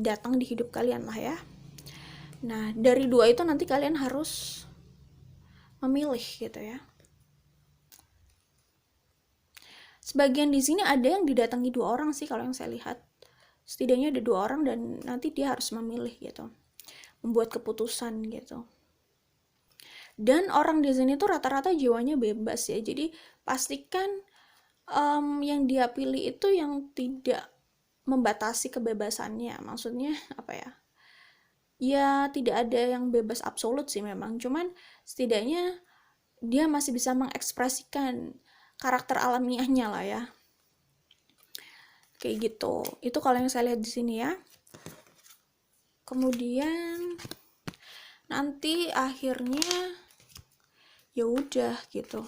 datang di hidup kalian lah ya. Nah, dari dua itu nanti kalian harus memilih gitu ya. Sebagian di sini ada yang didatangi dua orang sih kalau yang saya lihat. Setidaknya ada dua orang dan nanti dia harus memilih gitu, membuat keputusan gitu. Dan orang di sini tuh rata-rata jiwanya bebas ya. Jadi pastikan yang dia pilih itu yang tidak membatasi kebebasannya. Maksudnya apa ya? Ya tidak ada yang bebas absolut sih memang. Cuman setidaknya dia masih bisa mengekspresikan karakter alamiahnya lah ya. Kayak gitu. Itu kalau yang saya lihat di sini ya. kemudian nanti akhirnya ya udah gitu.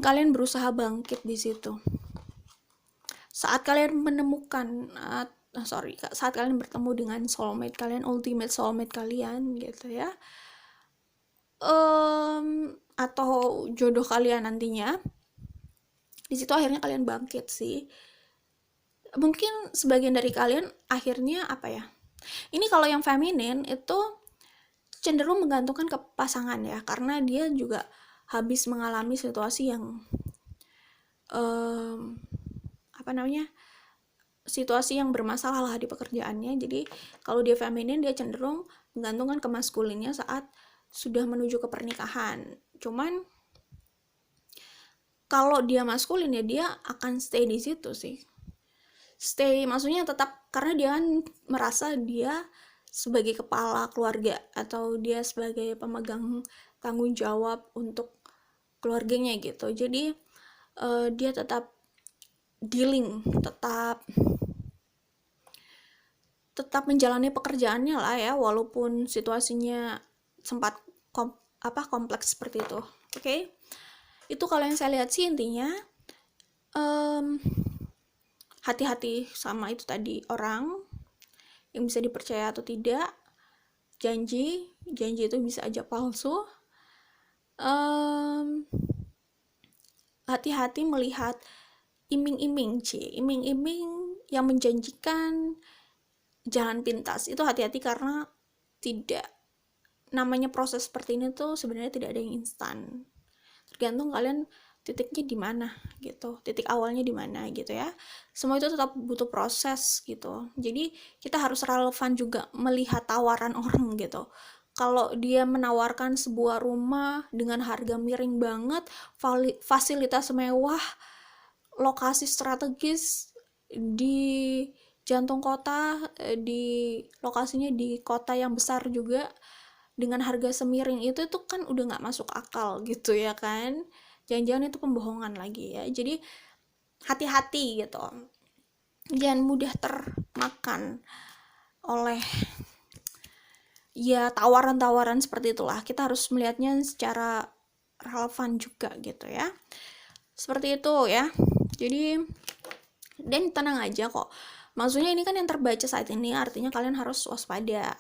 Kalian berusaha bangkit di situ. Saat kalian menemukan saat kalian bertemu dengan soulmate kalian, ultimate soulmate kalian gitu ya, atau jodoh kalian nantinya, di situ akhirnya kalian bangkit sih. Mungkin sebagian dari kalian akhirnya apa ya, ini kalau yang feminin itu cenderung menggantungkan ke pasangan ya, karena dia juga habis mengalami situasi yang situasi yang bermasalah lah di pekerjaannya. Jadi kalau dia feminin, dia cenderung menggantungkan ke maskulinnya saat sudah menuju ke pernikahan. Cuman kalau dia maskulin ya dia akan stay di situ sih. Stay maksudnya tetap, karena dia kan merasa dia sebagai kepala keluarga atau dia sebagai pemegang tanggung jawab untuk keluarganya gitu. Jadi dia tetap dealing, tetap menjalani pekerjaannya lah ya, walaupun situasinya sempat kompleks seperti itu. Oke? Itu kalau yang saya lihat sih intinya hati-hati sama itu tadi, orang yang bisa dipercaya atau tidak. Janji itu bisa aja palsu. Hati-hati melihat iming-iming yang menjanjikan jalan pintas. Itu hati-hati, karena tidak, namanya proses seperti ini tuh sebenarnya tidak ada yang instan. Tergantung kalian titiknya di mana gitu, titik awalnya di mana gitu ya. Semua itu tetap butuh proses gitu. Jadi kita harus relevan juga melihat tawaran orang gitu. Kalau dia menawarkan sebuah rumah dengan harga miring banget, fasilitas mewah, lokasi strategis di jantung kota, di lokasinya di kota yang besar juga, dengan harga semiring itu tuh kan udah nggak masuk akal gitu ya kan. Jangan-jangan itu pembohongan lagi ya. Jadi hati-hati gitu, jangan mudah termakan oleh ya tawaran-tawaran seperti itulah. Kita harus melihatnya secara relevan juga gitu ya, seperti itu ya. Jadi dan tenang aja kok, maksudnya ini kan yang terbaca saat ini, artinya kalian harus waspada.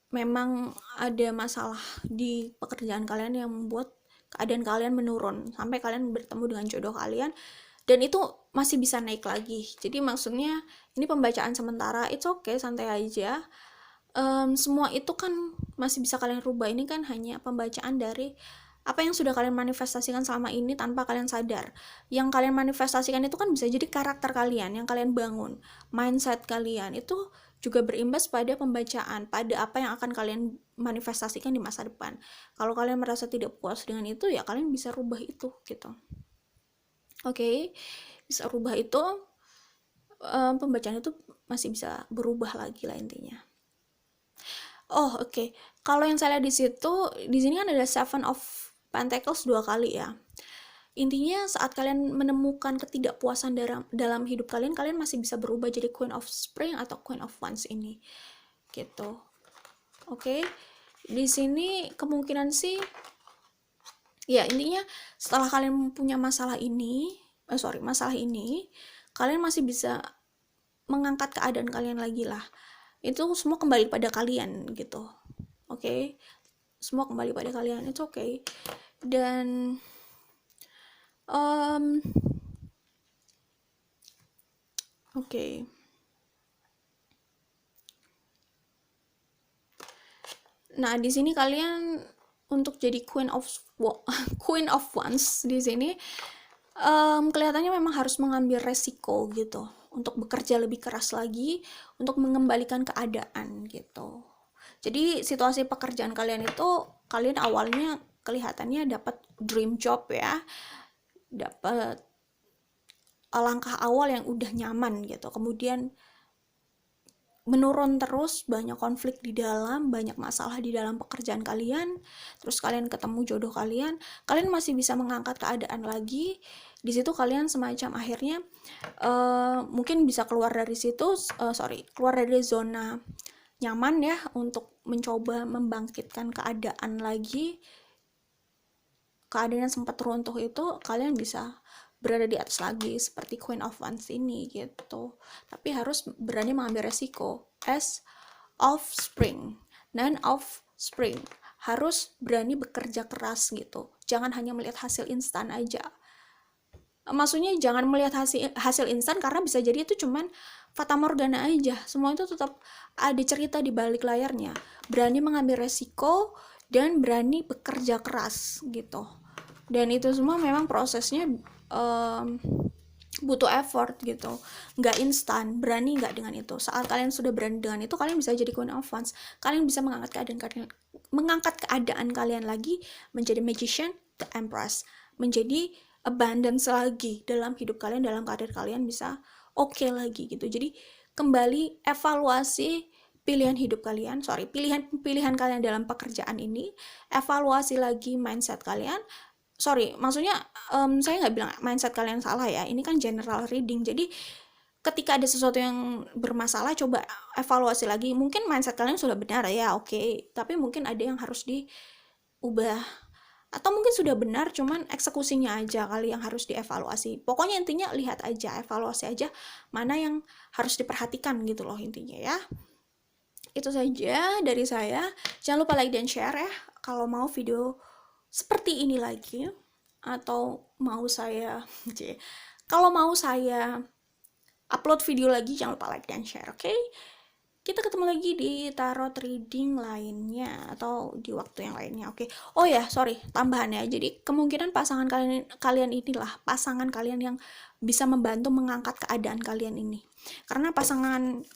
Memang ada masalah di pekerjaan kalian yang membuat keadaan kalian menurun sampai kalian bertemu dengan jodoh kalian, dan itu masih bisa naik lagi. Jadi maksudnya ini pembacaan sementara, it's okay, santai aja. Semua itu kan masih bisa kalian rubah. Ini kan hanya pembacaan dari apa yang sudah kalian manifestasikan selama ini tanpa kalian sadar. Yang kalian manifestasikan itu kan bisa jadi karakter kalian yang kalian bangun, mindset kalian itu juga berimbas pada pembacaan, pada apa yang akan kalian manifestasikan di masa depan. Kalau kalian merasa tidak puas dengan itu, ya kalian bisa rubah itu gitu. Oke, bisa rubah itu. Pembacaan itu masih bisa berubah lagi lah intinya. Oke. Kalau yang saya lihat di situ, di sini kan ada Seven of Pentacles 2 kali ya. Intinya saat kalian menemukan ketidakpuasan dalam hidup kalian masih bisa berubah jadi Queen of Spring atau Queen of Wands ini. Gitu. Oke. Di sini kemungkinan sih ya intinya setelah kalian punya masalah ini, kalian masih bisa mengangkat keadaan kalian lagi lah. Itu semua kembali pada kalian gitu. Oke. Semua kembali pada kalian. It's okay. Dan oke. Nah, di sini kalian untuk jadi Queen of Wands di sini kelihatannya memang harus mengambil resiko gitu, untuk bekerja lebih keras lagi untuk mengembalikan keadaan gitu. Jadi situasi pekerjaan kalian itu, kalian awalnya kelihatannya dapat dream job ya, dapat langkah awal yang udah nyaman gitu, kemudian menurun terus, banyak konflik di dalam, banyak masalah di dalam pekerjaan kalian, terus kalian ketemu jodoh kalian masih bisa mengangkat keadaan lagi. Di situ kalian semacam akhirnya mungkin bisa keluar dari situ, keluar dari zona nyaman ya, untuk mencoba membangkitkan keadaan lagi. Keadaan yang sempat runtuh itu kalian bisa berada di atas lagi seperti Queen of Wands ini gitu. Tapi harus berani mengambil resiko. As of Spring, Nine of Spring, harus berani bekerja keras gitu. Jangan hanya melihat hasil instan aja. Maksudnya jangan melihat hasil instan, karena bisa jadi itu cuman fata morgana aja. Semua itu tetap ada cerita di balik layarnya. Berani mengambil resiko dan berani bekerja keras gitu. Dan itu semua memang prosesnya butuh effort gitu, nggak instan. Berani nggak dengan itu? Saat kalian sudah berani dengan itu, kalian bisa jadi Queen of Wands. Kalian bisa mengangkat keadaan kalian lagi menjadi Magician, the Empress, menjadi abundance lagi dalam hidup kalian, dalam karir kalian bisa oke lagi gitu. Jadi kembali evaluasi pilihan hidup kalian, pilihan kalian dalam pekerjaan ini, evaluasi lagi mindset kalian. Maksudnya saya nggak bilang mindset kalian salah ya, ini kan general reading. Jadi ketika ada sesuatu yang bermasalah, coba evaluasi lagi. Mungkin mindset kalian sudah benar ya, oke. Tapi mungkin ada yang harus diubah. Atau mungkin sudah benar, cuman eksekusinya aja kali yang harus dievaluasi. Pokoknya intinya lihat aja, evaluasi aja mana yang harus diperhatikan gitu loh intinya ya. Itu saja dari saya. Jangan lupa like dan share ya. Kalau mau video seperti ini lagi, atau kalau mau saya upload video lagi, jangan lupa like dan share, oke? Kita ketemu lagi di tarot reading lainnya atau di waktu yang lainnya, oke? Oh ya, tambahan ya. Jadi kemungkinan pasangan kalian inilah pasangan kalian yang bisa membantu mengangkat keadaan kalian ini. Karena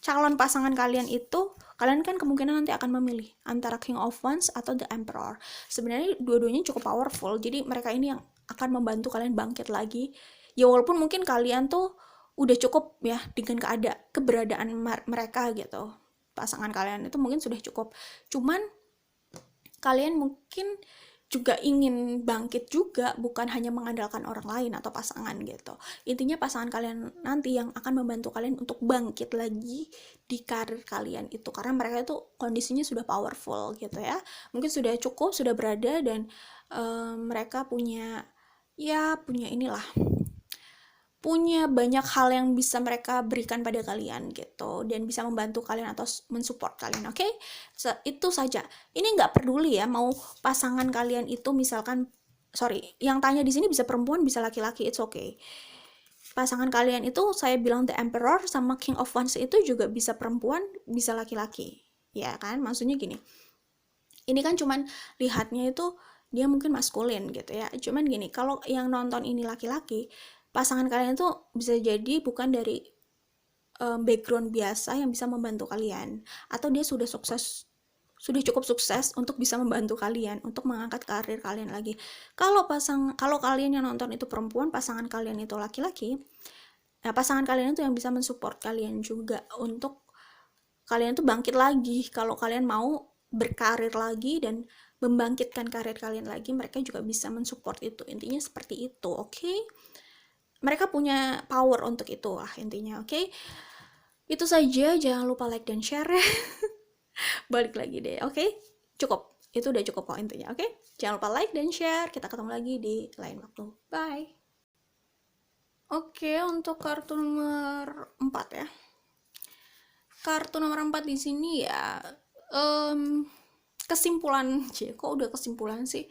calon pasangan kalian itu, kalian kan kemungkinan nanti akan memilih antara King of Wands atau The Emperor. Sebenarnya dua-duanya cukup powerful. Jadi mereka ini yang akan membantu kalian bangkit lagi. Ya walaupun mungkin kalian tuh udah cukup ya dengan keberadaan mereka gitu. Pasangan kalian itu mungkin sudah cukup. Cuman kalian mungkin juga ingin bangkit juga, bukan hanya mengandalkan orang lain atau pasangan gitu. Intinya pasangan kalian nanti yang akan membantu kalian untuk bangkit lagi di karir kalian itu, karena mereka itu kondisinya sudah powerful gitu ya. Mungkin sudah cukup, sudah berada, dan mereka punya punya banyak hal yang bisa mereka berikan pada kalian gitu, dan bisa membantu kalian atau mensupport kalian, oke? Itu saja. Ini nggak peduli ya mau pasangan kalian itu misalkan, yang tanya di sini bisa perempuan bisa laki-laki, it's okay. Pasangan kalian itu saya bilang The Emperor sama King of Wands itu juga bisa perempuan bisa laki-laki, ya kan? Maksudnya gini, ini kan cuman lihatnya itu dia mungkin maskulin gitu ya. Cuman gini, kalau yang nonton ini laki-laki, pasangan kalian tuh bisa jadi bukan dari background biasa yang bisa membantu kalian, atau dia sudah cukup sukses untuk bisa membantu kalian untuk mengangkat karir kalian lagi. Kalau kalian yang nonton itu perempuan, pasangan kalian itu laki-laki, nah pasangan kalian itu yang bisa mensupport kalian juga untuk kalian tuh bangkit lagi. Kalau kalian mau berkarir lagi dan membangkitkan karir kalian lagi, mereka juga bisa mensupport itu. Intinya seperti itu, oke? Mereka punya power untuk itu lah intinya, oke? Itu saja, jangan lupa like dan share ya. Balik lagi deh, oke? Cukup, itu udah cukup kok intinya, oke? Jangan lupa like dan share, kita ketemu lagi di lain waktu, bye. Oke, untuk kartu nomor 4 ya. Kartu nomor 4 di sini ya, kesimpulan, kok udah kesimpulan sih?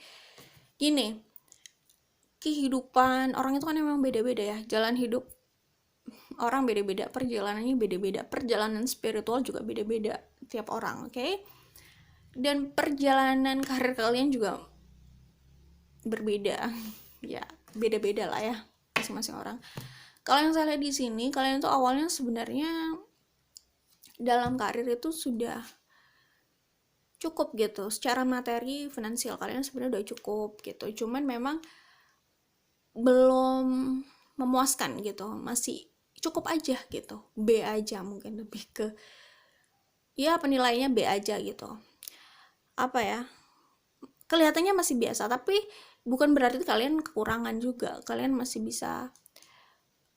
Gini, kehidupan orang itu kan memang beda-beda ya, jalan hidup orang beda-beda, perjalanannya beda-beda, perjalanan spiritual juga beda-beda tiap orang, oke? Dan perjalanan karir kalian juga berbeda, ya beda-beda lah ya masing-masing orang. Kalau yang saya lihat di sini, kalian tuh awalnya sebenarnya dalam karir itu sudah cukup gitu, secara materi finansial kalian sebenarnya udah cukup gitu, cuman memang belum memuaskan gitu, masih cukup aja gitu, B aja, mungkin lebih ke ya penilaiannya B aja gitu. Apa ya? Kelihatannya masih biasa, tapi bukan berarti kalian kekurangan juga. Kalian masih bisa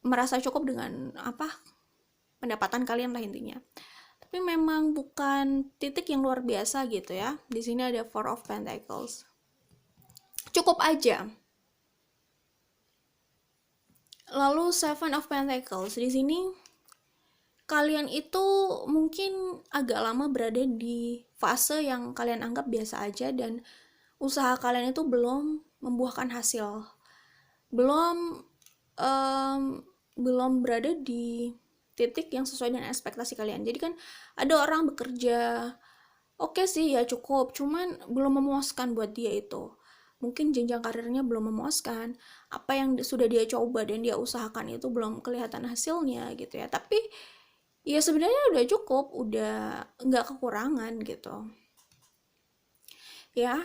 merasa cukup dengan apa? Pendapatan kalian lah intinya. Tapi memang bukan titik yang luar biasa gitu ya. Di sini ada Four of Pentacles. Cukup aja. Lalu Seven of Pentacles. Di sini kalian itu mungkin agak lama berada di fase yang kalian anggap biasa aja dan usaha kalian itu belum membuahkan hasil. Belum belum berada di titik yang sesuai dengan ekspektasi kalian. Jadi kan ada orang bekerja oke sih ya cukup, cuman belum memuaskan buat dia itu. Mungkin jenjang karirnya belum memuaskan, apa yang sudah dia coba dan dia usahakan itu belum kelihatan hasilnya gitu ya. Tapi ya sebenarnya udah cukup, udah nggak kekurangan gitu. Ya,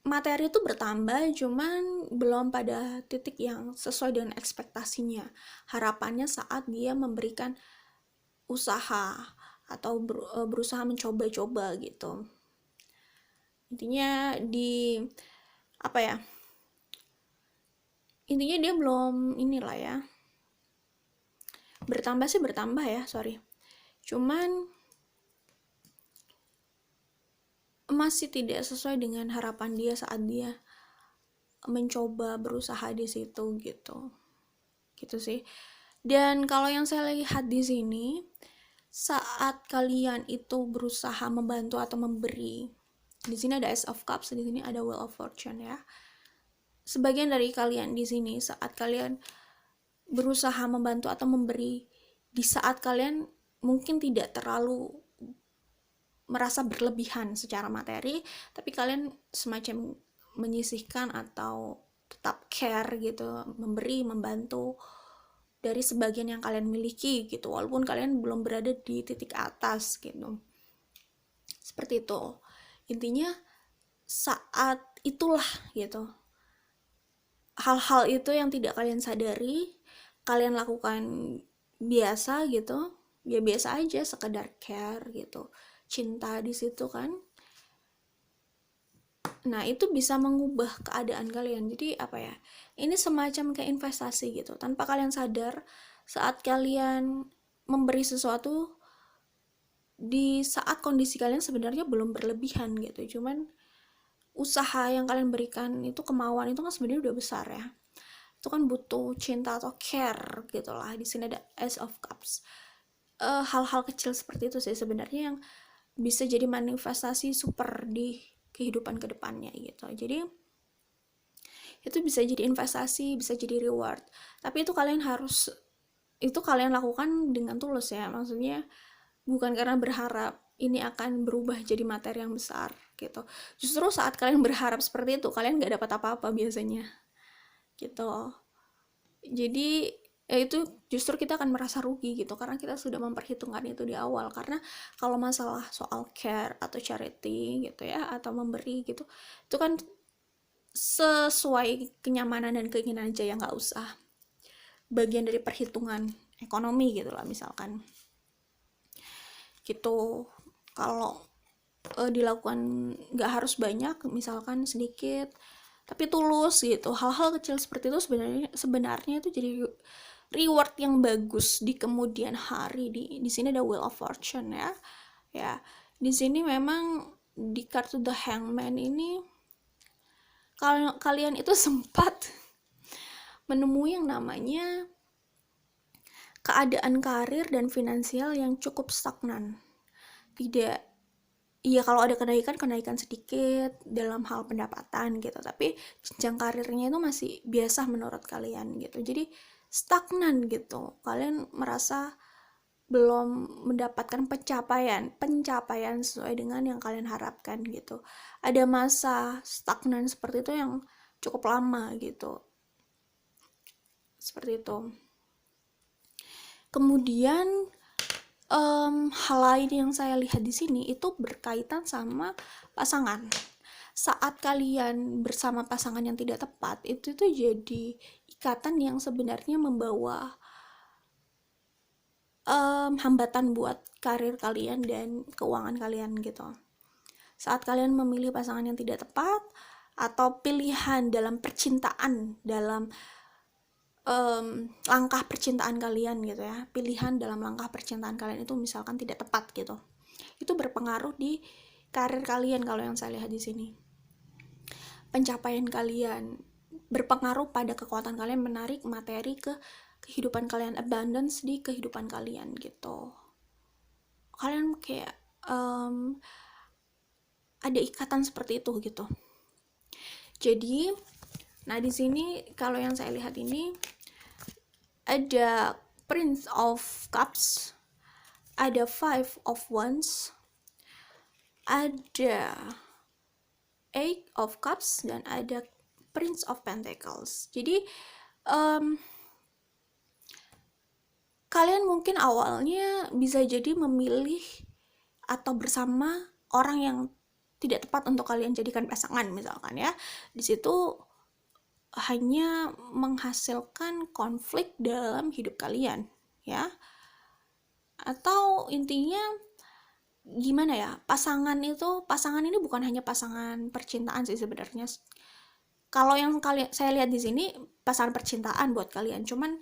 materi itu bertambah, cuman belum pada titik yang sesuai dengan ekspektasinya. Harapannya saat dia memberikan usaha atau berusaha mencoba-coba gitu. Intinya di apa ya? Intinya dia belum inilah ya. Bertambah sih bertambah ya, sorry. Cuman masih tidak sesuai dengan harapan dia saat dia mencoba berusaha di situ gitu. Gitu sih. Dan kalau yang saya lihat di sini, saat kalian itu berusaha membantu atau memberi, di sini ada Ace of Cups, di sini ada Wheel of Fortune ya. Sebagian dari kalian di sini saat kalian berusaha membantu atau memberi, di saat kalian mungkin tidak terlalu merasa berlebihan secara materi, tapi kalian semacam menyisihkan atau tetap care gitu, memberi, membantu dari sebagian yang kalian miliki gitu, walaupun kalian belum berada di titik atas gitu. Seperti itu. Intinya saat itulah gitu. Hal-hal itu yang tidak kalian sadari, kalian lakukan biasa gitu. Ya biasa aja, sekedar care gitu. Cinta di situ kan. Nah, itu bisa mengubah keadaan kalian. Jadi apa ya? Ini semacam kayak investasi gitu. Tanpa kalian sadar, saat kalian memberi sesuatu di saat kondisi kalian sebenarnya belum berlebihan gitu. Cuman usaha yang kalian berikan itu, kemauan itu kan sebenarnya udah besar ya. Itu kan butuh cinta atau care gitu lah. Di sini ada Ace of Cups. Hal-hal kecil seperti itu sih sebenarnya yang bisa jadi manifestasi super di kehidupan kedepannya gitu. Jadi itu bisa jadi investasi, bisa jadi reward. Tapi itu kalian lakukan dengan tulus ya. Maksudnya bukan karena berharap ini akan berubah jadi materi yang besar gitu. Justru saat kalian berharap seperti itu, kalian gak dapat apa-apa biasanya gitu. Jadi ya itu justru kita akan merasa rugi gitu karena kita sudah memperhitungkan itu di awal. Karena kalau masalah soal care atau charity gitu ya, atau memberi gitu, itu kan sesuai kenyamanan dan keinginan aja, ya nggak usah bagian dari perhitungan ekonomi gitu lah misalkan gitu. Kalau dilakukan nggak harus banyak, misalkan sedikit tapi tulus gitu. Hal-hal kecil seperti itu sebenarnya itu jadi reward yang bagus di kemudian hari. Di sini ada Wheel of Fortune ya. Ya, di sini memang di kartu The Hangman ini kalau kalian itu sempat menemui yang namanya keadaan karir dan finansial yang cukup stagnan. Tidak, iya kalau ada kenaikan sedikit dalam hal pendapatan gitu, tapi jenjang karirnya itu masih biasa menurut kalian gitu. Jadi stagnan gitu. Kalian merasa belum mendapatkan pencapaian sesuai dengan yang kalian harapkan gitu. Ada masa stagnan seperti itu yang cukup lama gitu. Seperti itu. Kemudian hal lain yang saya lihat di sini itu berkaitan sama pasangan. Saat kalian bersama pasangan yang tidak tepat, itu tuh jadi ikatan yang sebenarnya membawa hambatan buat karir kalian dan keuangan kalian gitu. Saat kalian memilih pasangan yang tidak tepat atau pilihan dalam percintaan, dalam langkah percintaan kalian gitu ya, pilihan dalam langkah percintaan kalian itu misalkan tidak tepat gitu, itu berpengaruh di karir kalian. Kalau yang saya lihat di sini, pencapaian kalian berpengaruh pada kekuatan kalian menarik materi ke kehidupan kalian, abundance di kehidupan kalian gitu. Kalian kayak ada ikatan seperti itu gitu. Jadi, nah di sini kalau yang saya lihat ini ada Prince of Cups, ada Five of Wands, ada Eight of Cups, dan ada Prince of Pentacles. Jadi kalian mungkin awalnya bisa jadi memilih atau bersama orang yang tidak tepat untuk kalian jadikan pasangan misalkan ya. Di situ hanya menghasilkan konflik dalam hidup kalian ya. Atau intinya gimana ya, pasangan ini bukan hanya pasangan percintaan sih sebenarnya. Kalau yang saya lihat di sini pasangan percintaan buat kalian, cuman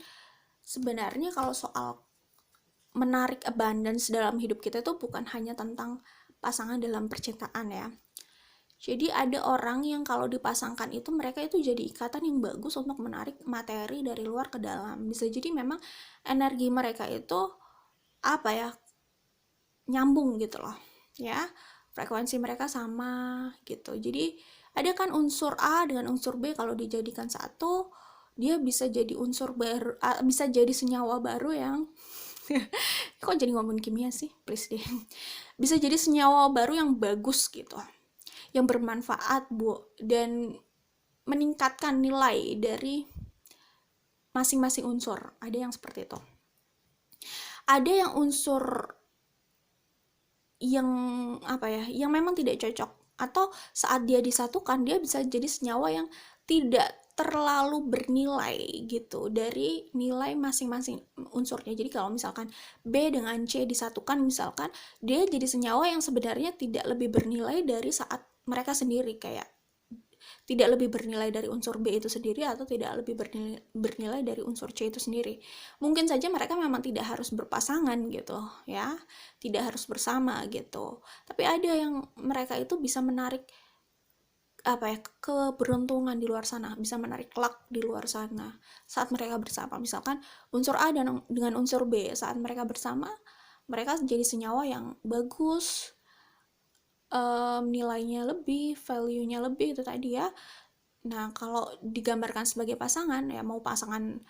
sebenarnya kalau soal menarik abundance dalam hidup kita itu bukan hanya tentang pasangan dalam percintaan ya. Jadi ada orang yang kalau dipasangkan itu mereka itu jadi ikatan yang bagus untuk menarik materi dari luar ke dalam. Bisa jadi memang energi mereka itu nyambung gitu loh ya, frekuensi mereka sama gitu. Jadi ada kan unsur A dengan unsur B, kalau dijadikan satu dia bisa jadi unsur baru, bisa jadi senyawa baru yang kok jadi ngomong kimia sih, please deh. Bisa jadi senyawa baru yang bagus gitu, yang bermanfaat dan meningkatkan nilai dari masing-masing unsur. Ada yang seperti itu. Ada yang unsur yang yang memang tidak cocok, atau saat dia disatukan dia bisa jadi senyawa yang tidak terlalu bernilai gitu dari nilai masing-masing unsurnya. Jadi kalau misalkan B dengan C disatukan misalkan, dia jadi senyawa yang sebenarnya tidak lebih bernilai dari saat mereka sendiri, kayak tidak lebih bernilai dari unsur B itu sendiri atau tidak lebih bernilai dari unsur C itu sendiri. Mungkin saja mereka memang tidak harus berpasangan gitu ya, tidak harus bersama gitu, tapi ada yang mereka itu bisa menarik keberuntungan di luar sana, bisa menarik luck di luar sana saat mereka bersama. Misalkan unsur A dengan unsur B saat mereka bersama, mereka jadi senyawa yang bagus, nilainya lebih, value-nya lebih, itu tadi ya. Nah kalau digambarkan sebagai pasangan ya, mau pasangan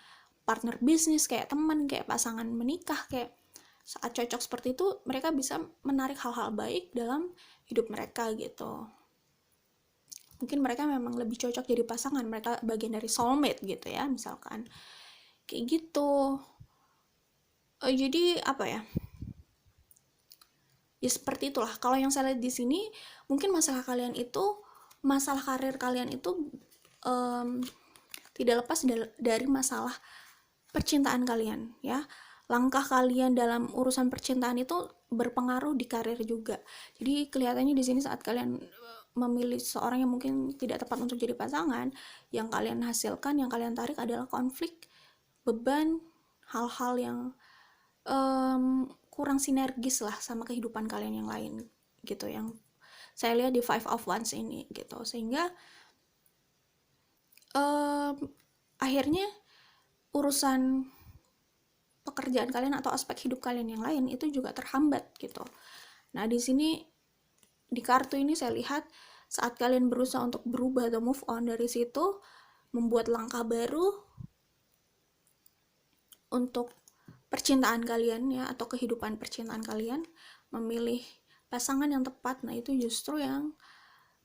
partner bisnis, kayak teman, kayak pasangan menikah, kayak saat cocok seperti itu mereka bisa menarik hal-hal baik dalam hidup mereka gitu. Mungkin mereka memang lebih cocok jadi pasangan, mereka bagian dari soulmate gitu ya misalkan, kayak gitu. Jadi ya seperti itulah. Kalau yang saya lihat di sini, mungkin masalah karir kalian itu tidak lepas dari masalah percintaan kalian ya. Langkah kalian dalam urusan percintaan itu berpengaruh di karir juga. Jadi kelihatannya di sini saat kalian memilih seorang yang mungkin tidak tepat untuk jadi pasangan, yang kalian hasilkan, yang kalian tarik adalah konflik, beban, hal-hal yang kurang sinergis lah sama kehidupan kalian yang lain gitu, yang saya lihat di Five of Wands ini gitu. Sehingga akhirnya urusan pekerjaan kalian atau aspek hidup kalian yang lain itu juga terhambat gitu. Nah di sini di kartu ini saya lihat saat kalian berusaha untuk berubah atau move on dari situ, membuat langkah baru untuk percintaan kalian ya, atau kehidupan percintaan kalian, memilih pasangan yang tepat, nah itu justru yang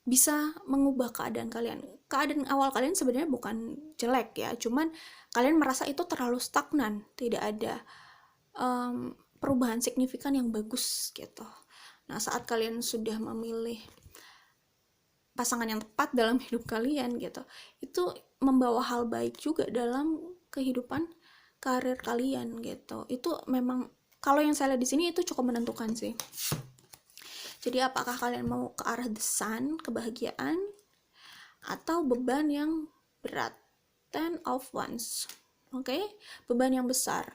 bisa mengubah keadaan kalian. Keadaan awal kalian sebenarnya bukan jelek ya, cuman kalian merasa itu terlalu stagnan, tidak ada perubahan signifikan yang bagus gitu. Nah saat kalian sudah memilih pasangan yang tepat dalam hidup kalian gitu, itu membawa hal baik juga dalam kehidupan karir kalian gitu. Itu memang Kalau yang saya lihat di sini itu cukup menentukan sih. Jadi apakah kalian mau ke arah the sun, kebahagiaan, atau beban yang berat, 10 of wands. Oke, beban yang besar.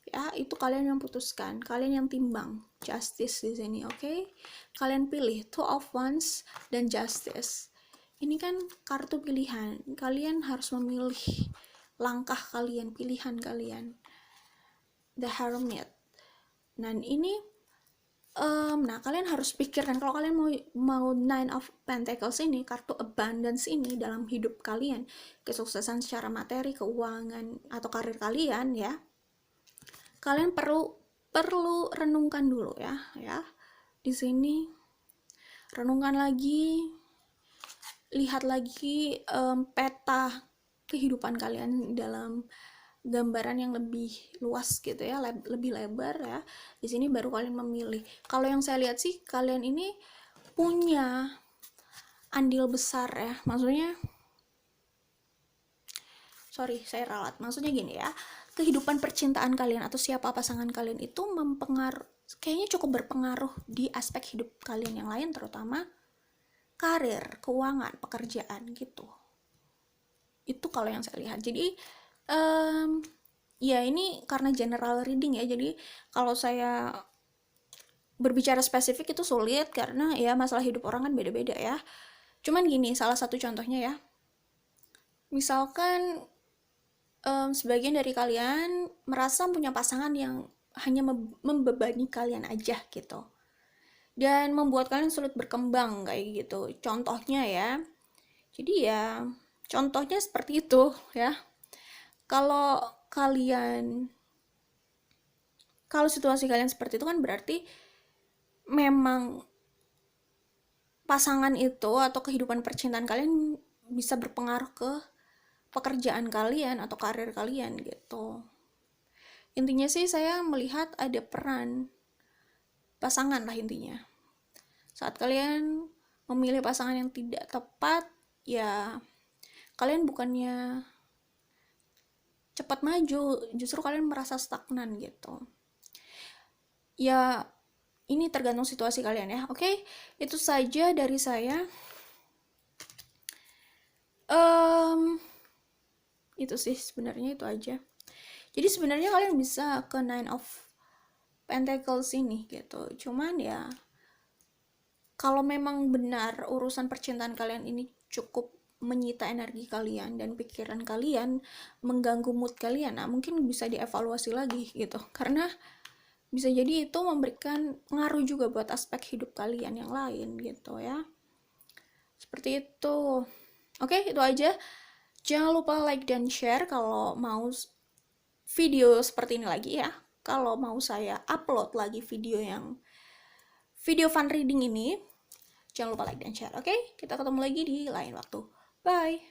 Ya, itu kalian yang putuskan, kalian yang timbang. Justice di sini, oke? Kalian pilih 2 of wands dan justice. Ini kan kartu pilihan. Kalian harus memilih langkah kalian, pilihan kalian. The Hermit. Dan ini nah kalian harus pikirkan, kalau kalian mau Nine of Pentacles ini, kartu abundance ini dalam hidup kalian, kesuksesan secara materi, keuangan, atau karir kalian ya, kalian perlu renungkan dulu ya. Di sini renungkan lagi, lihat lagi peta kehidupan kalian dalam gambaran yang lebih luas gitu ya, lebih lebar ya. Di sini baru kalian memilih. Kalau yang saya lihat sih, kalian ini punya andil besar ya. Maksudnya, sorry, saya ralat. Maksudnya gini ya, kehidupan percintaan kalian atau siapa pasangan kalian itu kayaknya cukup berpengaruh di aspek hidup kalian yang lain, terutama karir, keuangan, pekerjaan gitu. Itu kalau yang saya lihat. Jadi ya ini karena general reading ya, jadi kalau saya berbicara spesifik itu sulit karena ya masalah hidup orang kan beda-beda ya. Cuman gini, salah satu contohnya ya, misalkan sebagian dari kalian merasa punya pasangan yang hanya membebani kalian aja gitu, dan membuat kalian sulit berkembang kayak gitu. Contohnya ya, jadi ya contohnya seperti itu ya. Kalau situasi kalian seperti itu kan berarti memang pasangan itu atau kehidupan percintaan kalian bisa berpengaruh ke pekerjaan kalian atau karir kalian gitu. Intinya sih saya melihat ada peran pasangan lah intinya. Saat kalian memilih pasangan yang tidak tepat, ya kalian bukannya cepat maju, justru kalian merasa stagnan gitu. Ya, ini tergantung situasi kalian ya. Oke, itu saja dari saya. Itu sih sebenarnya, itu aja. Jadi sebenarnya kalian bisa ke Nine of Pentacles ini gitu. Cuman ya, kalau memang benar urusan percintaan kalian ini cukup menyita energi kalian dan pikiran kalian, mengganggu mood kalian, nah mungkin bisa dievaluasi lagi gitu. Karena bisa jadi itu memberikan pengaruh juga buat aspek hidup kalian yang lain gitu ya. Seperti itu. Oke, itu aja. Jangan lupa like dan share kalau mau video seperti ini lagi ya. Kalau mau saya upload lagi video fun reading ini, jangan lupa like dan share. Oke, kita ketemu lagi di lain waktu. Bye.